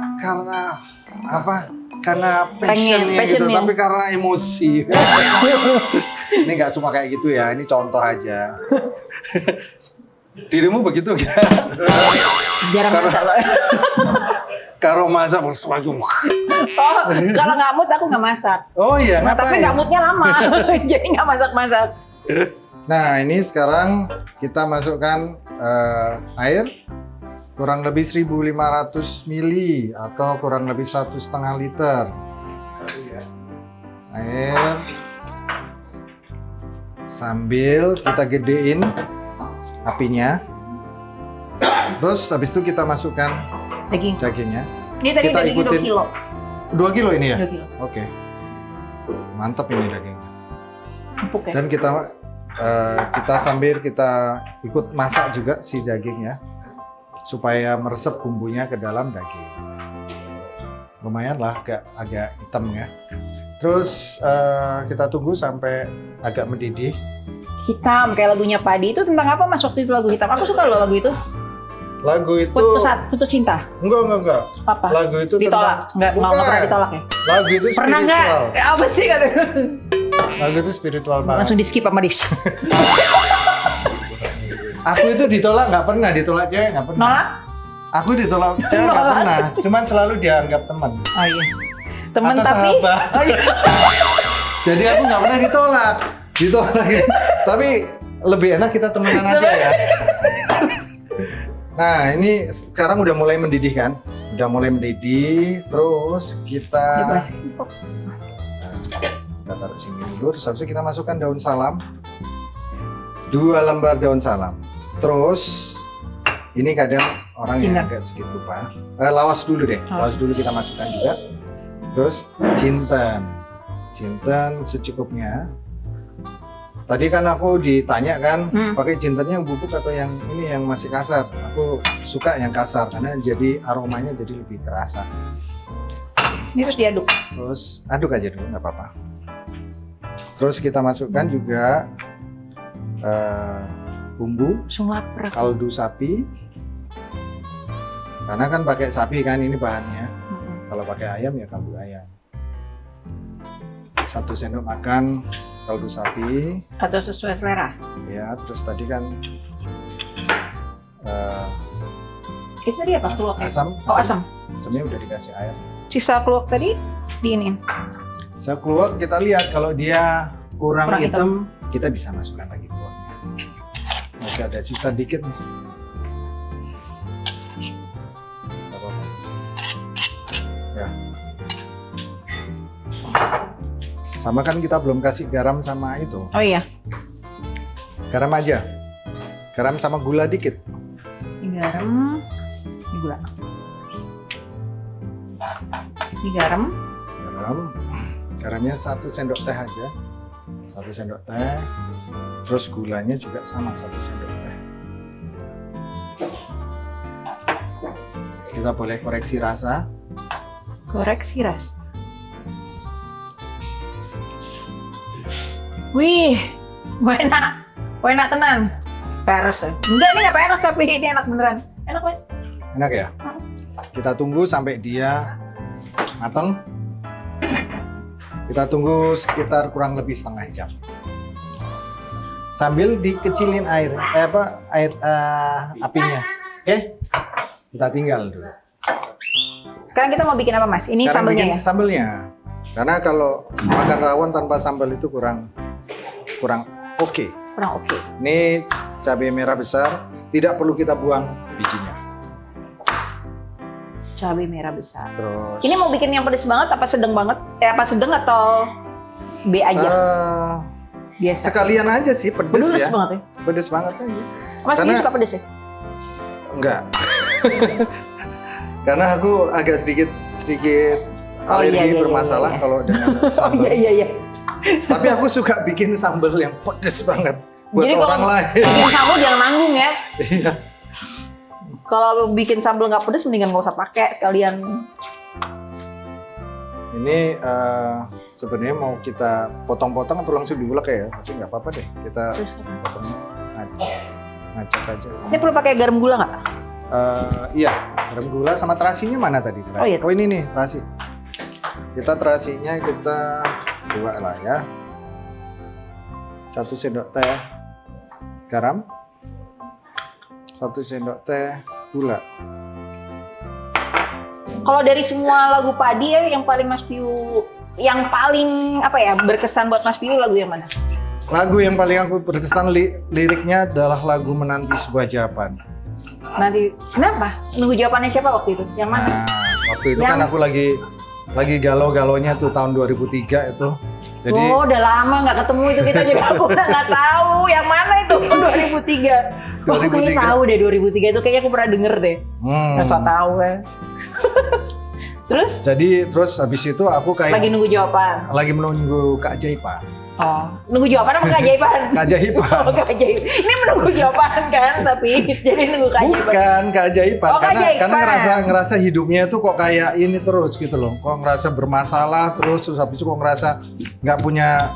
apa? Karena passionnya gitu, passionnya. tapi karena emosi. Ini nggak cuma kayak gitu ya. Ini contoh aja. Dirimu begitu kan? Jarang Karena- masak loh. Kalau masak bersuara. Oh, kalau nggak mood aku nggak masak. Oh iya, Nah, tapi ngapain? nggak moodnya lama, jadi nggak masak-masak. Nah, ini sekarang kita masukkan air kurang lebih 1.500 ml atau kurang lebih 1,5 liter. Air sambil kita gedein apinya. Terus habis itu kita masukkan Daging. dagingnya. Ini tadi Kita dagingnya 2 ikutin. kilo. 2 kilo ini ya? 2 kilo. Oke. Mantap ini dagingnya. Empuk ya. Dan kita sambil kita ikut masak juga si dagingnya supaya meresap bumbunya ke dalam daging. Lumayan lah agak hitam ya. Terus kita tunggu sampai agak mendidih. Hitam kayak lagunya Padi. Itu tentang apa Mas waktu itu lagu hitam? Aku suka loh lagu itu. Lagu itu Putus cinta. enggak. Apa? Lagu itu Ditolak. Nggak Bukan. pernah ditolak ya? Lagu itu Pernah nggak? spiritual. Apa sih katanya? Lagu itu spiritual banget. Langsung di skip sama Dis. Aku itu ditolak nggak pernah, ditolak cewek nggak pernah. Nolak? Aku ditolak cewek nggak Nolak. pernah, cuman selalu dianggap teman. Oh iya. Temen Atau tapi. sahabat. Oh, iya. Jadi aku nggak pernah ditolak. Tapi lebih enak kita temenan aja ya. Nah ini sekarang udah mulai mendidih kan? Udah mulai mendidih, terus kita Bebas. kita taruh sini dulu. Terus habis itu kita masukkan daun salam, 2 lembar daun salam. Terus ini kadang orang yang Ingat. agak sedikit lupa. Lawas dulu deh, lawas dulu kita masukkan juga. Terus jinten secukupnya. Tadi kan aku ditanya kan, pakai jintennya yang bubuk atau yang ini yang masih kasar. Aku suka yang kasar karena jadi aromanya jadi lebih terasa. Ini terus diaduk. Terus aduk aja dulu, nggak apa-apa. Terus kita masukkan juga bumbu Langsung lapar. kaldu sapi. Karena kan pakai sapi kan ini bahannya. Kalau pakai ayam ya kaldu ayam. 1 sendok makan kaldu sapi. Atau sesuai selera. Ya, terus tadi kan Itu tadi apa? Keluak ya? asam. Oh asam. Asamnya udah dikasih air. Sisa keluak tadi diinin. Sekeluak kita lihat kalau dia kurang Kurang hitam, kita bisa masukkan lagi keluaknya. Masih ada sisa dikit nih. Nggak apa-apa. Ya. Sama kan kita belum kasih garam sama itu. Oh iya. Garam aja. Garam sama gula dikit. Ini garam. Ini gula. Ini garam. Garamnya 1 sendok teh aja. 1 sendok teh. Terus gulanya juga sama 1 sendok teh. Kita boleh koreksi rasa. Koreksi rasa. Wih, enak. Enak tenang. Peres ya? Enggak, ini nggak peres tapi ini enak beneran. Enak Mas. Enak ya? Kita tunggu sampai dia matang. Kita tunggu sekitar kurang lebih setengah jam. Sambil dikecilin apinya. Oke? Kita tinggal dulu. Sekarang kita mau bikin apa Mas? Ini Sekarang sambelnya bikin ya? Sambelnya. Karena kalau makan rawon tanpa sambal itu kurang oke. Kurang oke. Ini cabai merah besar, tidak perlu kita buang bijinya. Cabai merah besar. Terus Ini mau bikin yang pedes banget apa sedang banget? Apa sedang atau B aja? Biasa. Sekalian aja sih pedes Pedes ya. banget ya? Pedes banget aja. Mas Karena- ini suka pedes ya? Enggak. Karena aku agak sedikit Oh, alergi iya, bermasalah iya. kalau dengan Oh sambal. iya. Tapi aku suka bikin sambal yang pedes banget buat Jadi orang kalau lain. bikin sambal jangan nanggung ya. Iya. Kalau bikin sambal nggak pedes mendingan nggak usah pakai sekalian. Ini sebenarnya mau kita potong-potong atau langsung diulek ya? Tapi nggak apa-apa deh. Kita Terus, potong ngacak aja. ini perlu pakai garam gula nggak? Iya, garam gula sama terasinya mana tadi? Terasi. Oh, iya. Oh ini nih terasi. Kita terasinya kita buat lah ya. 1 sendok teh garam, 1 sendok teh gula. Kalau dari semua lagu Padi ya yang paling Mas Piu, yang paling apa ya berkesan buat Mas Piu lagu yang mana? Lagu yang paling aku berkesan liriknya adalah lagu Menanti Sebuah Jawaban. Nanti kenapa? Nunggu jawabannya siapa waktu itu? Yang mana? Nah, waktu itu kan aku lagi galau-galonya tuh tahun 2003 itu. Jadi Oh udah lama nggak ketemu itu kita jadi aku udah nggak tahu yang mana itu 2003. Oh, aku kayaknya 2003. tahu deh 2003 itu kayaknya aku pernah denger deh. Nggak so tahu kan. Terus habis itu aku kayak lagi nunggu jawaban. lagi menunggu keajaiban. Oh, nunggu jawaban apa keajaiban? Keajaiban. Oh, keajaiban. Ini menunggu jawaban kan, tapi jadi nunggu keajaiban. Bukan keajaiban, Oh, karena keajaiban. ngerasa hidupnya tuh kok kayak ini terus gitu loh. Kok ngerasa bermasalah terus habis itu kok ngerasa nggak punya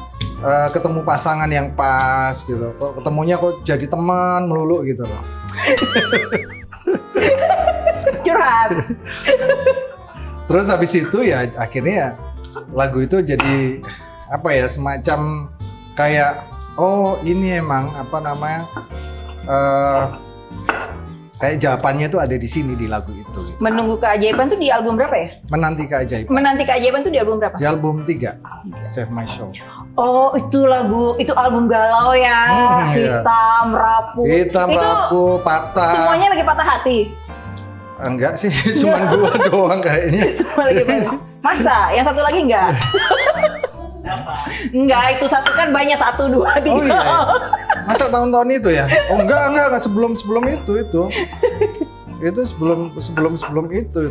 ketemu pasangan yang pas gitu. Kok ketemunya kok jadi teman melulu gitu loh. Curhat. Terus habis itu ya akhirnya lagu itu jadi apa ya semacam kayak oh ini emang apa namanya kayak jawabannya tuh ada di sini di lagu itu. Gitu. Menunggu keajaiban tuh di album berapa ya? Menanti Keajaiban. Menanti keajaiban tuh di album berapa? Di album 3 Save My Soul. Oh, itu album galau ya. Iya. Hitam, rapuh. Hitam, Itu rapuh, patah. semuanya lagi patah hati. Enggak sih, cuman gua doang kayaknya. Semua lagi patah. Masa? Yang satu lagi enggak? Enggak, itu satu kan banyak 1, 2, 3. Oh iya. Masa tahun-tahun itu ya? Oh enggak sebelum itu. Itu sebelum itu.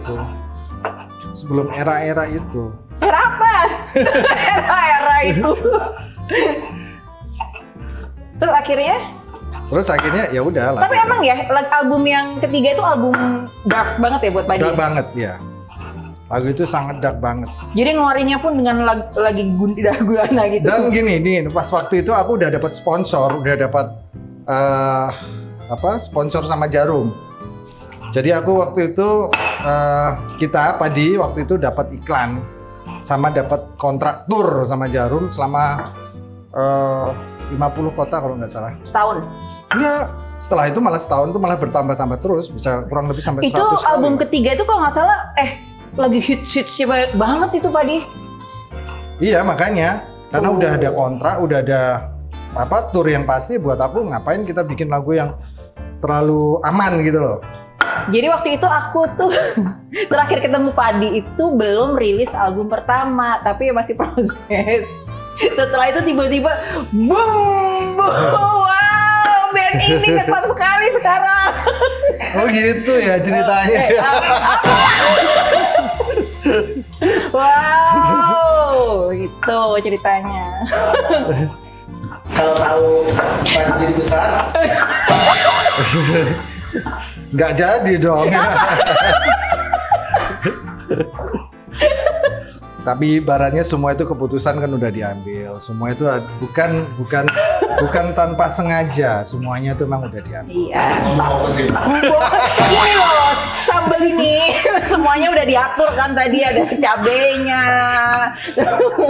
Sebelum era-era itu. Era apa? Era itu. Terus akhirnya ya udah lah. tapi emang ya album yang ketiga itu album dark banget ya buat Padi. Dark banget ya. Lagu itu sangat dark banget. Jadi ngeluarinnya pun dengan lagi gundah gulana gitu. Dan gini nih, pas waktu itu aku udah dapat sponsor, sponsor sama Jarum. Jadi aku waktu itu Padi waktu itu dapat iklan sama dapat kontrak tur sama Jarum selama 50 kota kalau nggak salah. Setahun. Enggak, setelah itu malah setahun tuh malah bertambah terus, bisa kurang lebih sampai 100 Itu kali. album ketiga itu kalau nggak salah lagi hits banget itu Padi. Iya makanya, karena udah ada kontrak, udah ada tur yang pasti buat aku ngapain kita bikin lagu yang terlalu aman gitu loh. Jadi waktu itu aku tuh terakhir ketemu Padi itu belum rilis album pertama, tapi masih proses. Setelah itu tiba-tiba boom, wow, band ini ngetop sekali sekarang. Oh gitu ya ceritanya. Wow, itu ceritanya. Kalau tahu pengen jadi besar, Nggak jadi dong. Tapi ibaratnya semua itu keputusan kan udah diambil. Semua itu bukan tanpa sengaja. Semuanya itu memang udah diambil. Iya. mau ke sini. Ini loh, sambal ini semuanya udah diatur kan tadi, ada cabenya.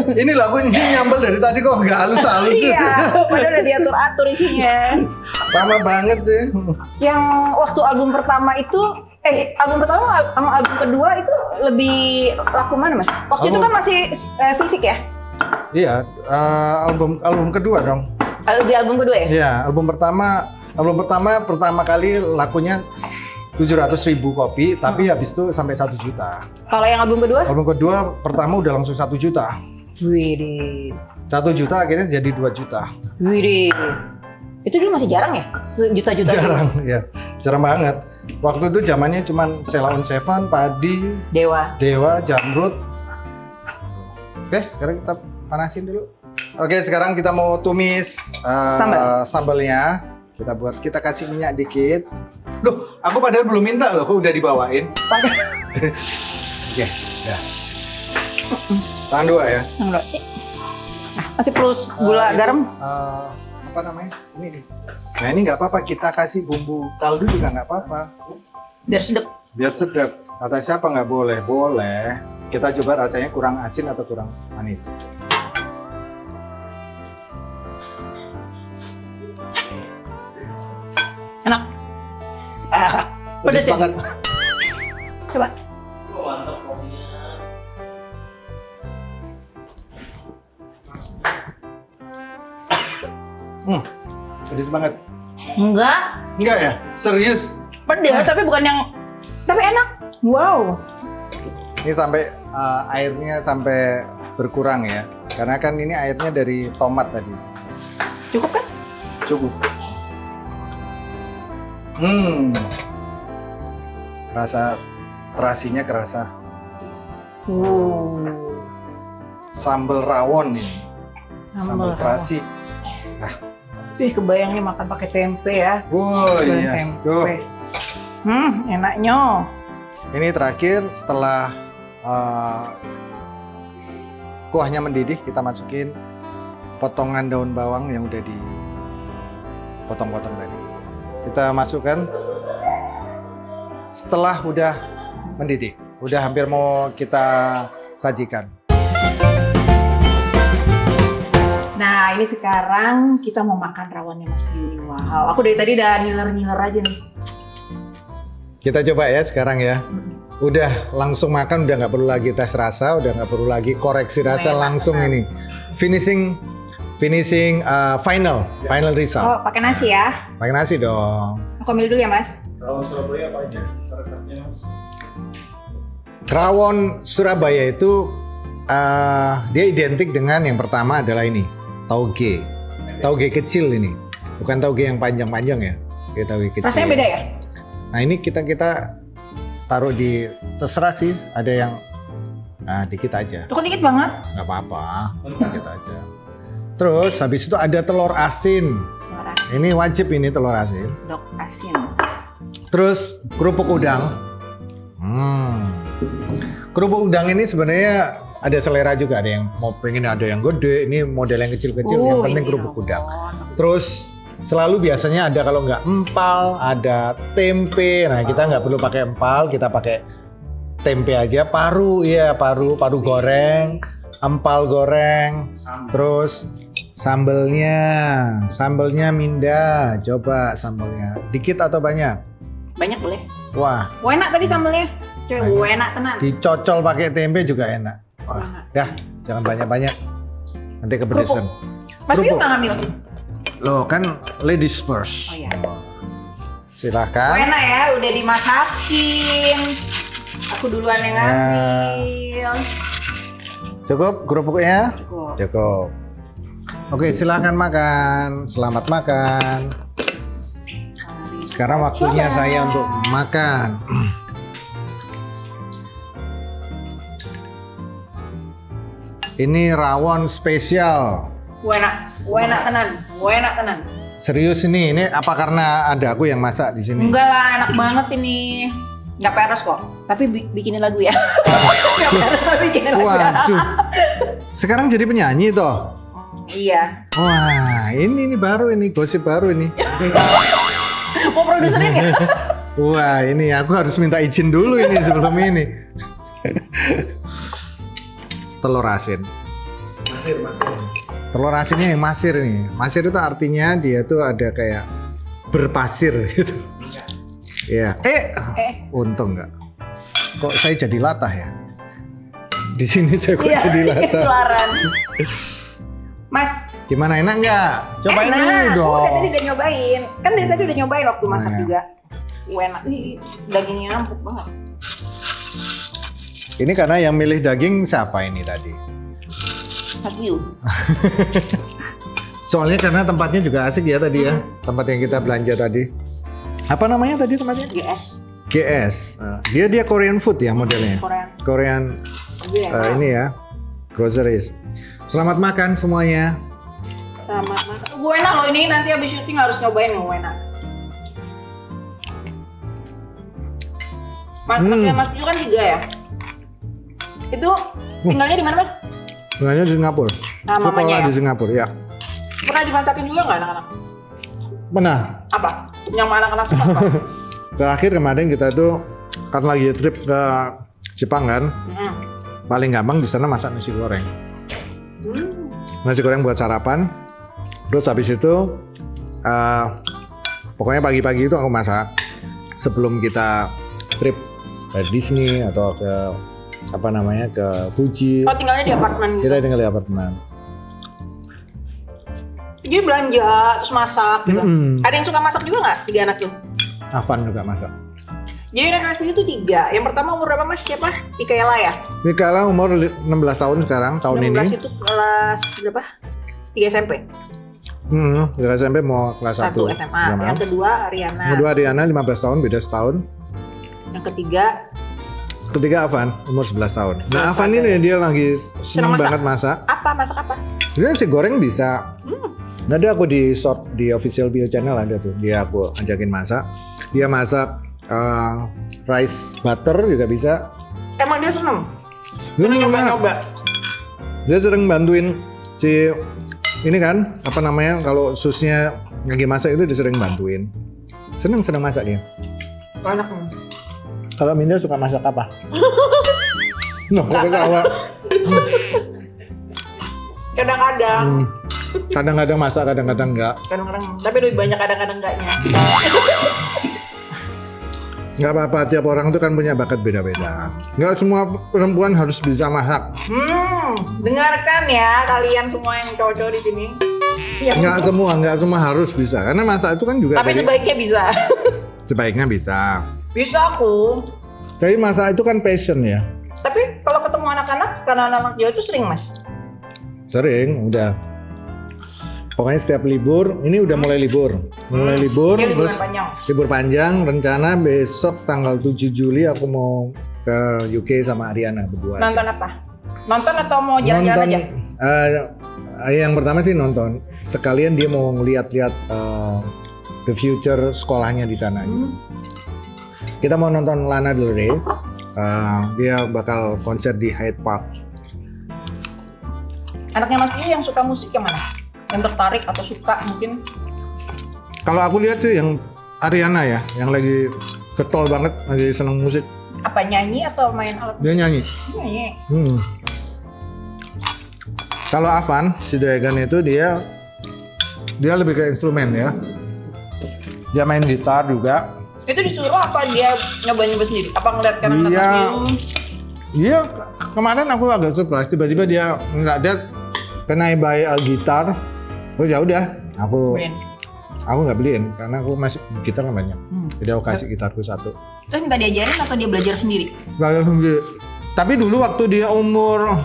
Ini lah aku nyambel dari tadi kok nggak halus-halus. Iya, padahal udah diatur-atur isinya. Lama banget sih. Yang waktu album pertama itu, album pertama sama album kedua itu lebih laku mana mas? Waktu itu kan masih fisik ya? Iya, album kedua dong. Di album kedua ya? Iya, album pertama kali lakunya 700.000 kopi, tapi habis itu sampai 1 juta. Kalau yang album kedua? Album kedua pertama udah langsung 1 juta. Widih. 1 juta akhirnya jadi 2 juta. Widih. Itu dulu masih jarang ya? Sejuta-juta. Jarang, ya. Jarang banget. Waktu itu zamannya cuman Sheila on Seven, Padi, Dewa, Jamrut. Oke, sekarang kita panasin dulu. Oke, sekarang kita mau tumis sambalnya. Kita kasih minyak dikit. Loh, aku padahal belum minta loh, kok udah dibawain. Oke, ya. Tahan 2 ya. Nah, masih perlu gula garam? Apa namanya? Ini nih. Nah ini nggak apa-apa, kita kasih bumbu kaldu juga nggak apa-apa. Biar sedap. Biar sedap. Kata siapa nggak boleh? Boleh. Kita coba rasanya kurang asin atau kurang manis. Enak. Pedes ya? banget. Coba. Mantap kopinya. Pedes banget. Enggak. Enggak ya? Serius? Pedes, tapi bukan yang... Tapi enak. Wow. Ini sampai airnya sampai berkurang ya. Karena kan ini airnya dari tomat tadi. Cukup kan? Cukup. Rasa terasinya kerasa. Sambal rawon ini. Sambal terasi. Ih, kebayangnya makan pakai tempe ya. Oh iya. Tempe. Enaknya. Ini terakhir setelah kuahnya mendidih, kita masukin potongan daun bawang yang udah dipotong-potong tadi. Kita masukkan setelah udah mendidih, udah hampir mau kita sajikan. Nah, ini sekarang kita mau makan rawannya Mas Biuni. Wow, aku dari tadi udah ngiler-ngiler aja nih. Kita coba ya sekarang ya. Udah langsung makan, udah nggak perlu lagi tes rasa, udah nggak perlu lagi koreksi rasa, langsung ini finishing final result. Oh, pakai nasi ya? Pakai nasi dong. Aku ambil dulu ya, Mas. Rawon Surabaya apa aja? Resepnya mas. Rawon Surabaya itu dia identik dengan yang pertama adalah ini, tauge. Tauge kecil ini. Bukan tauge yang panjang-panjang ya. Kayak tauge kecil. Rasanya beda ya? Nah, ini kita taruh di, terserah sih, ada yang dikit aja. Tuh dikit banget. Nggak apa-apa, dikit aja. Terus habis itu ada telur asin. Telur asin. Ini wajib ini telur asin. Dok asin. Terus kerupuk udang. Kerupuk udang ini sebenarnya ada selera juga, ada yang mau pengen ada yang gede, ini model yang kecil-kecil, yang penting kerupuk udang. Terus selalu biasanya ada, kalau nggak empal, ada tempe. Nah, kita nggak perlu pakai empal, kita pakai tempe aja. Paru goreng, empal goreng. Terus sambelnya Minda. Coba sambelnya, dikit atau banyak? Banyak boleh. Wah, Enak tadi sambelnya. Coba enak tenan. dicocol pakai tempe juga enak. Wah, dah, jangan banyak-banyak. Nanti kepedesan. Mas Biu Kerupuk. nggak ngambil? Loh, kan ladies first. Oh iya. Silahkan. Enak ya, udah dimasakin. Aku duluan yang ngambil. Cukup kerupuknya? Cukup. Cukup. Oke, silahkan makan. Selamat makan. Sekarang waktunya saya untuk makan. Ini rawon spesial. Enak tenan. Serius ini apa karena ada aku yang masak di sini? Enggak lah, enak banget ini. Nggak peres kok, tapi bikinin lagu ya. Nggak peres tapi bikinin lagu ya. Waduh. Sekarang jadi penyanyi toh? Iya. Wah, ini baru ini gosip baru ini. Mau produserin ya? Wah, ini aku harus minta izin dulu ini sebelum ini. Telur asin. Masir. Telur asinnya yang masir nih. Masir itu artinya dia tuh ada kayak berpasir gitu. Iya. Untung nggak. Kok saya jadi latah ya? Di sini saya kok jadi latah. Keluaran. Mas, Gimana, enak nggak? Cobain dulu dong. Aku dari tadi udah nyobain. Kan dari tadi udah nyobain waktu masak Nah, ya. juga. Enak nih, dagingnya empuk banget. Ini karena yang milih daging siapa ini tadi? Habiu. Soalnya karena tempatnya juga asik ya tadi ya. Tempat yang kita belanja tadi. Apa namanya tadi tempatnya? GS. GS. Dia Korean food ya modelnya. Korean ini ya. Groceries. Selamat makan semuanya. Selamat makan. Gue enak loh ini, nanti habis syuting harus nyobain gue enak. Mas Piu kan 3 ya? Itu tinggalnya di mana Mas? Tinggalnya di Singapura. Nah, mamanya ya? Di Singapura ya. Pernah dimasakin juga nggak anak-anak? Pernah. Apa? Yang anak-anak tuh apa? Terakhir kemarin kita tuh kan lagi trip ke Jepang kan. Paling gampang di sana masak nasi goreng. Nasi goreng buat sarapan. Terus habis itu pokoknya pagi-pagi itu aku masak sebelum kita trip ke Disney atau ke ke Fuji. Oh, tinggalnya di apartemen gitu? Kita tinggal di apartemen. Jadi belanja, terus masak gitu? Ada yang suka masak juga nggak? 3 anak tuh? Afan juga masak. Jadi anak Mas Piu tuh 3. Yang pertama umur berapa Mas? Siapa? Mikaela ya? Mikaela umur 16 tahun sekarang, tahun 16 ini. itu kelas berapa? 3 SMP? Kelas SMP mau kelas 1 SMA. Yang kedua Ariana. Kedua Ariana 15 tahun, beda setahun. Yang ketiga Afan, umur 11 tahun. 11 Nah, Afan tahun. ini dia lagi seneng masak. banget masak. Apa? Masak apa? Dia nasi goreng bisa. Nanti aku di short di official bio channel ada tuh. Dia aku ajakin masak. Dia masak rice butter juga bisa. Emang dia seneng? Dia Seneng seneng banget. nyoba-nyoba? Dia sering bantuin si ini kan kalau susnya lagi masak itu dia sering bantuin. Seneng masak dia. Enak Mas. Kalau Minda suka masak apa? Kok ketawa? Kadang-kadang. Kadang-kadang masak, kadang-kadang enggak. Kadang-kadang. Tapi lebih banyak kadang-kadang enggaknya. Nggak apa-apa, tiap orang itu kan punya bakat beda-beda. Nggak semua perempuan harus bisa masak. Dengarkan ya kalian semua yang cowok-cowok di sini. Nggak semua harus bisa. Karena masak itu kan juga Tapi sebaiknya bisa. sebaiknya bisa. Bisa aku. Tapi masak itu kan passion ya. Tapi kalau ketemu anak-anak, karena anak-anak Jawa itu sering Mas. Sering, udah. Pokoknya setiap libur, ini udah mulai libur. Mulai libur, Ya, liburan terus panjang. libur panjang. Rencana besok tanggal 7 Juli aku mau ke UK sama Ariana berdua. Nonton apa? Nonton atau mau jalan-jalan aja? Yang pertama sih nonton. Sekalian dia mau ngeliat-liat the future sekolahnya di sana. Gitu. Kita mau nonton Lana Del Rey. Dia bakal konser di Hyde Park. Anaknya Mas Piu yang suka musik yang mana? Yang tertarik atau suka mungkin? Kalau aku lihat sih yang Ariana ya, yang lagi getol banget, lagi seneng musik. Apa, nyanyi atau main alat Dia nyanyi. Nyanyi. Kalau Avan, si Dragon itu dia lebih ke instrumen ya. Dia main gitar juga. Itu disuruh apa dia nyoba-nyoba sendiri? Apa ngeliat karena Iya. Mas Piu? Iya, kemarin aku agak surprise. Tiba-tiba dia nggak ada, can I buy a gitar? Oh ya udah, aku nggak beliin karena aku masih gitar kan banyak. Jadi aku kasih gitarku 1. Terus minta diajarin atau dia belajar sendiri? Belajar sendiri. Tapi dulu waktu dia umur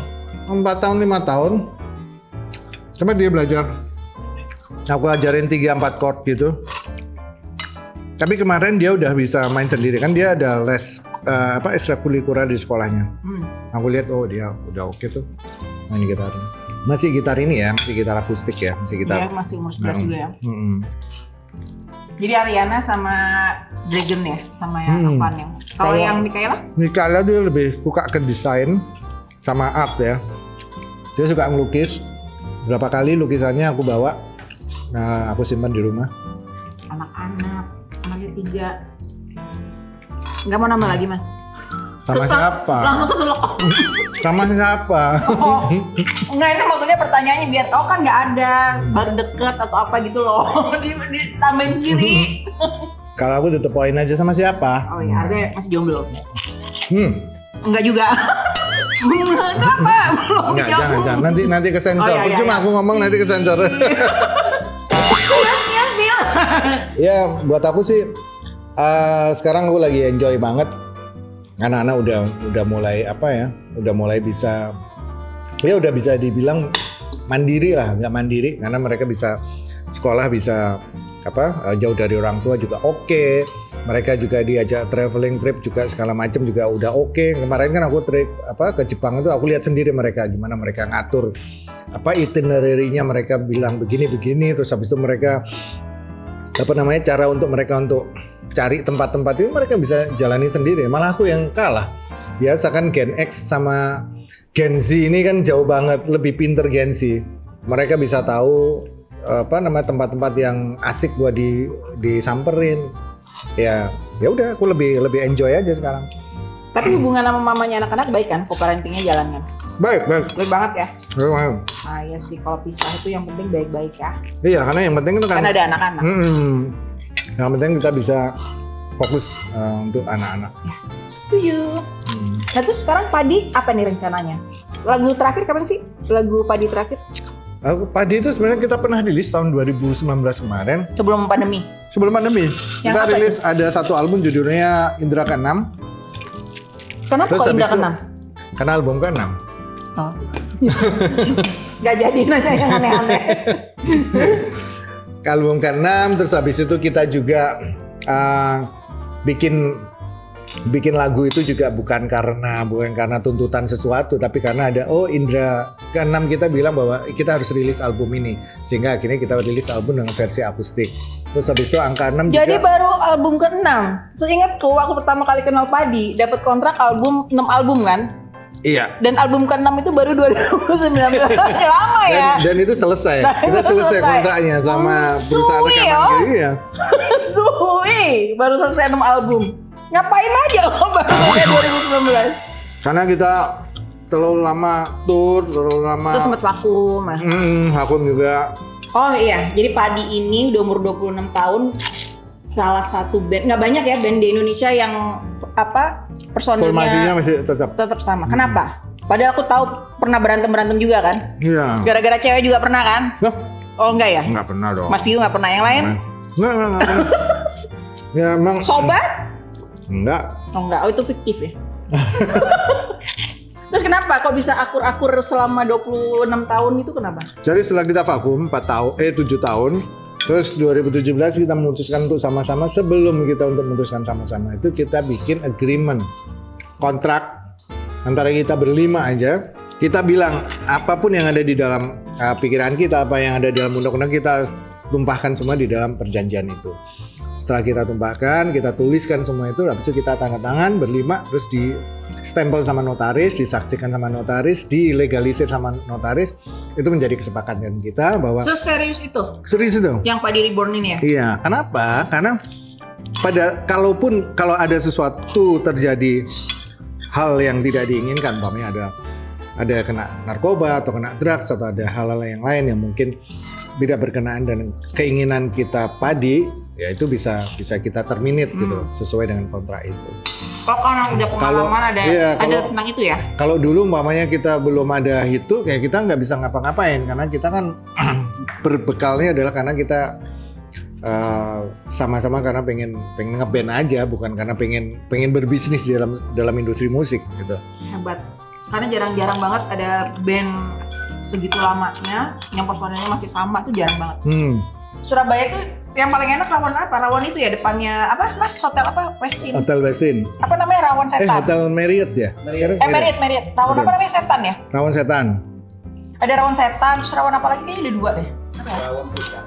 4 tahun 5 tahun Cuma dia belajar. Aku ajarin 3-4 chord gitu. Tapi kemarin dia udah bisa main sendiri kan, dia ada les ekstrakurikuler di sekolahnya. Aku lihat dia udah oke tuh main gitar. Masih gitar ini ya, masih gitar akustik ya, masih gitar. Iya, masih umur 11 juga ya. Mm-mm. Jadi Ariana sama Dragon ya, sama yang Avan yang. Kalau yang Mikaela? Mikaela dia lebih suka ke desain sama art ya. Dia suka ngelukis. Berapa kali lukisannya aku bawa, nah aku simpan di rumah. Anak-anak, anaknya 3. Nggak mau nambah lagi mas? Sama siapa? Langsung keselak. Sama siapa? Oh, enggak, ini maksudnya pertanyaannya biar tahu kan nggak ada, baru deket atau apa gitu loh. Ditambahin kiri. Kalau aku tutup poin aja sama siapa? Oh iya, ada masih jomblo. Enggak juga. Enggak apa? Enggak, jangan. Nanti kesensor. Oh, iya, Cuma iya. aku ngomong nanti kesensor. Bil. Ya, buat aku sih sekarang aku lagi enjoy banget. Anak-anak udah mulai udah mulai bisa, ya udah bisa dibilang mandiri lah, nggak mandiri karena mereka bisa sekolah, bisa jauh dari orang tua juga oke. Mereka juga diajak traveling trip juga segala macam juga udah oke. Kemarin kan aku trip ke Jepang itu aku lihat sendiri mereka gimana mereka ngatur itinerary-nya, mereka bilang begini terus habis itu mereka cara untuk mereka untuk cari tempat-tempat itu mereka bisa jalani sendiri. Malah aku yang kalah. Biasa kan Gen X sama Gen Z ini kan jauh banget, lebih pinter Gen Z. Mereka bisa tahu tempat-tempat yang asik buat disamperin. Ya udah aku lebih enjoy aja sekarang. Tapi hubungan sama mamanya anak-anak baik kan? Co-parentingnya jalan kan? Baik. Baik banget ya? Baik. Ah iya sih, kalau pisah itu yang penting baik-baik ya. Iya, karena yang penting itu kan Kan ada anak-anak. Yang penting kita bisa fokus untuk anak-anak. Setuju. Nah terus sekarang Padi apa nih rencananya? Lagu terakhir kapan sih? Lagu Padi terakhir? Padi itu sebenarnya kita pernah rilis tahun 2019 kemarin. Sebelum pandemi? Sebelum pandemi. Yang Kita apa rilis ada satu album judulnya Indra Ke-6. Kenapa Terus kok habis Indra itu- Ke-6? Karena album ke-6. Oh. Gak jadi nanya yang aneh-aneh. Album ke-6, terus habis itu kita juga bikin lagu itu juga bukan karena tuntutan sesuatu, tapi karena ada Indra Ke-6 kita bilang bahwa kita harus rilis album ini, sehingga akhirnya kita rilis album dengan versi akustik. Terus habis itu angka 6 Jadi juga. baru album ke-6. Seingatku aku pertama kali kenal Padi dapat kontrak 6 album kan? Iya. Dan album ke-6 itu baru 2019. Lama ya. Dan itu selesai. Nah, Kita itu selesai selesai. kontraknya sama perusahaan Suwi, rekaman. oh. Iya. Suwi, baru selesai 6 album. Ngapain aja baru selesai 2019? Karena kita terlalu lama tour, terlalu lama. Terus sempat vakum. Vakum juga. Oh iya, jadi Padi ini udah umur 26 tahun. Salah satu band, nggak banyak ya band di Indonesia yang Formasinya personilnya masih tetap. tetap sama. Kenapa? Padahal aku tahu pernah berantem juga kan? Iya. Gara-gara cewek juga pernah kan? Nah, Oh enggak ya? nggak pernah dong. Mas Piu nggak pernah, yang lain? Nggak pernah. Ya emang. Sobat? Enggak. Oh enggak, itu fiktif ya. Terus kenapa kok bisa akur-akur selama 26 tahun itu kenapa? Jadi setelah kita vakum 7 tahun, terus 2017 kita memutuskan untuk sama-sama. Sebelum kita untuk memutuskan sama-sama itu kita bikin agreement, kontrak antara kita berlima aja. Kita bilang apapun yang ada di dalam pikiran kita, apa yang ada di dalam undang-undang, kita tumpahkan semua di dalam perjanjian itu. Setelah kita tumpahkan, kita tuliskan semua itu, habis itu kita tanda tangan berlima, terus di stempel sama notaris, disaksikan sama notaris, dilegalisir sama notaris. Itu menjadi kesepakatan kita bahwa So serius itu? serius itu. Yang Padi Reborn ini ya? Iya, kenapa? Karena kalau ada sesuatu terjadi hal yang tidak diinginkan, umpamanya ada kena narkoba atau kena drugs atau ada hal-hal yang lain yang mungkin tidak berkenaan dan keinginan kita Padi, ya itu bisa kita terminate gitu sesuai dengan kontrak itu. Kok karena udah pengalaman ada tentang itu ya? Kalau dulu umpamanya kita belum ada itu, kayak kita nggak bisa ngapa-ngapain karena kita kan berbekalnya adalah karena kita sama-sama karena pengen ngeband aja, bukan karena pengen berbisnis di dalam industri musik gitu. Hebat. Karena jarang-jarang banget ada band segitu lamanya, yang personelnya masih sama itu jarang banget. Surabaya tuh yang paling enak rawon apa? Rawon itu ya depannya apa Mas? Hotel apa? Westin. Hotel Westin. Apa namanya rawon setan? Hotel Marriott ya? Sekarang Marriott. Rawon Betul. apa namanya setan ya? Rawon setan. Ada rawon setan, terus rawon apa lagi? Kayaknya ada 2 deh. Rawon pucang.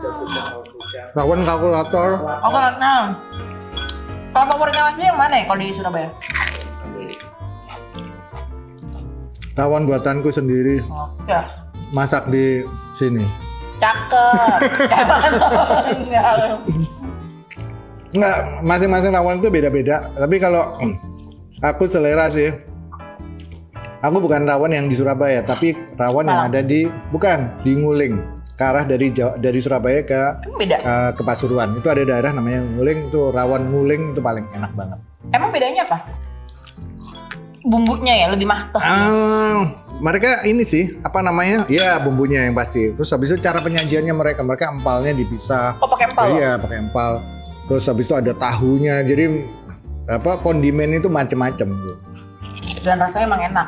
Rawon pucang. Rawon kalkulator. Oke, nah. Kalau favoritnya Mas yang mana ya kalau di Surabaya? Rawon buatanku sendiri. Oke. Masak di sini. Cakep. Enggak, masing-masing rawon itu beda-beda. Tapi kalau aku selera sih, aku bukan rawon yang di Surabaya, tapi rawon yang ada di di Nguling, ke arah dari Surabaya Emang beda? ke Pasuruan. Itu ada daerah namanya Nguling, itu rawon Nguling itu paling enak banget. Emang bedanya apa? Bumbunya ya lebih matang. Mereka ini sih apa namanya? Ya bumbunya yang pasti. Terus habis itu cara penyajiannya mereka empalnya dipisah. Oh pakai empal? Iya pakai empal. Terus habis itu ada tahunya. Jadi apa kondimen itu macem-macem. Dan rasanya emang enak.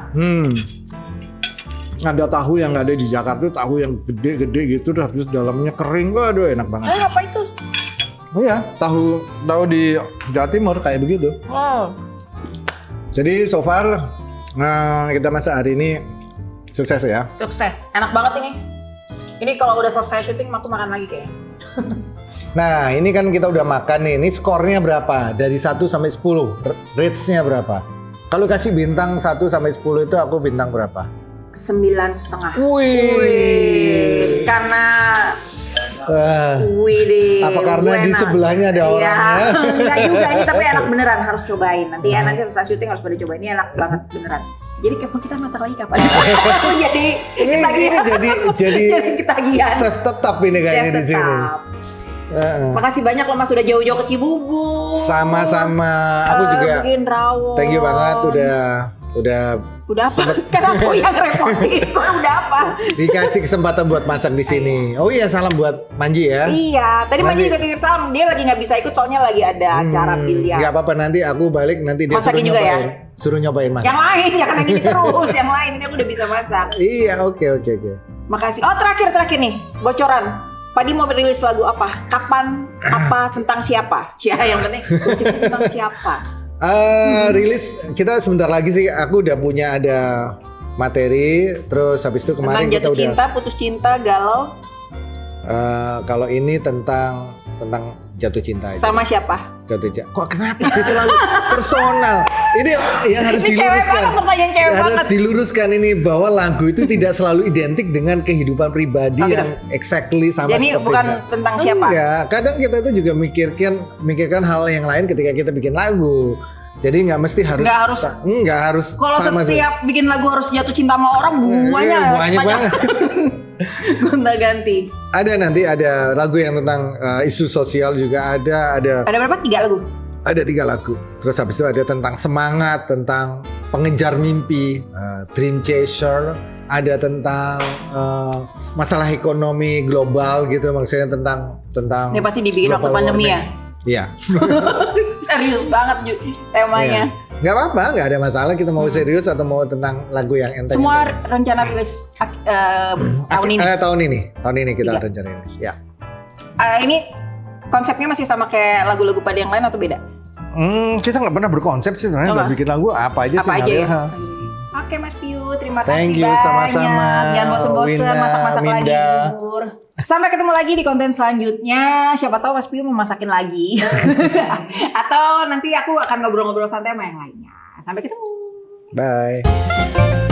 Ada tahu yang nggak ada di Jakarta, tahu yang gede-gede gitu. Terus habis itu dalamnya kering. Waduh enak banget. Apa itu? Oh ya tahu di Jawa Timur kayak begitu. Jadi so far kita masak hari ini sukses ya. Sukses. Enak banget ini. Ini kalau udah selesai syuting aku makan lagi kayaknya. Nah ini kan kita udah makan nih. Ini skornya berapa? Dari 1 sampai 10. Rates-nya berapa? Kalau kasih bintang 1 sampai 10 itu aku bintang berapa? 9,5. Wih. Karena apa karena di sebelahnya ada orangnya? Enggak juga ini tapi enak beneran harus cobain. Nanti ya nanti selesai syuting harus pada cobain. Ini enak banget beneran. Jadi kapan kita masak lagi kapan? Jadi ini jadi ketagihan. chef tetap ini kayaknya di sini. Makasih banyak loh Mas udah jauh-jauh ke Cibubur. Sama-sama. Aku juga bikin rawon. thank you banget Udah apa? Kan aku yang repotin. Udah apa? dikasih kesempatan buat masak di sini. Oh iya salam buat Manji ya. Iya, tadi Manji juga titip salam. Dia lagi nggak bisa ikut soalnya lagi ada acara pilihan. Nggak apa-apa nanti aku balik nanti dia Masakin juga ya? Suruh nyobain masak. Yang lain jangan yang ini terus. Yang lain ini aku udah bisa masak. Iya oke. Makasih. Oh terakhir nih bocoran. Padi mau rilis lagu apa? Kapan? Apa? Tentang siapa? Yang penting tentang siapa? Rilis kita sebentar lagi sih. Aku udah punya ada materi. Terus habis itu kemarin tentang jatuh kita cinta, putus cinta, galau. Kalau ini tentang jatuh cinta aja. Sama siapa? Jatuh cinta. Kok kenapa sih selalu personal? Ini yang harus Ini cewek diluruskan. banget, pertanyaan cewek Harus banget. diluruskan ini bahwa lagu itu tidak selalu identik dengan kehidupan pribadi Oh, gitu. yang exactly sama Jadi seperti bukan saya. tentang siapa? Enggak, kadang kita itu juga mikirkan hal yang lain ketika kita bikin lagu. Jadi nggak mesti harus nggak harus Kalau sama setiap bikin lagu harus jatuh cinta sama orang banyak banget. Gonta-ganti. Ada lagu yang tentang isu sosial juga ada. Ada berapa? 3 lagu? Ada 3 lagu. Terus habis itu ada tentang semangat, tentang pengejar mimpi, dream chaser. Ada tentang masalah ekonomi global gitu, maksudnya tentang. Ini pasti dibikin waktu pandemi ya? Iya. Serius banget temanya. Nggak apa-apa, nggak ada masalah kita mau serius atau mau tentang lagu yang enteng. Semua rencana rilis tahun ini? Tahun ini kita 3. rencana rilis. Ya. Ini konsepnya masih sama kayak lagu-lagu pada yang lain atau beda? Kita nggak pernah berkonsep sih sebenarnya. Udah bikin lagu apa aja sih. Apa aja ya? Ha. Oke Mas Piu, terima kasih Thank you, banyak. sama-sama. Jangan bosen-bosen Winda, masak-masak lagi. Minda. Bur. Sampai ketemu lagi di konten selanjutnya. Siapa tahu Mas Piu mau masakin lagi. Atau nanti aku akan ngobrol-ngobrol santai sama yang lainnya. Sampai ketemu. Bye.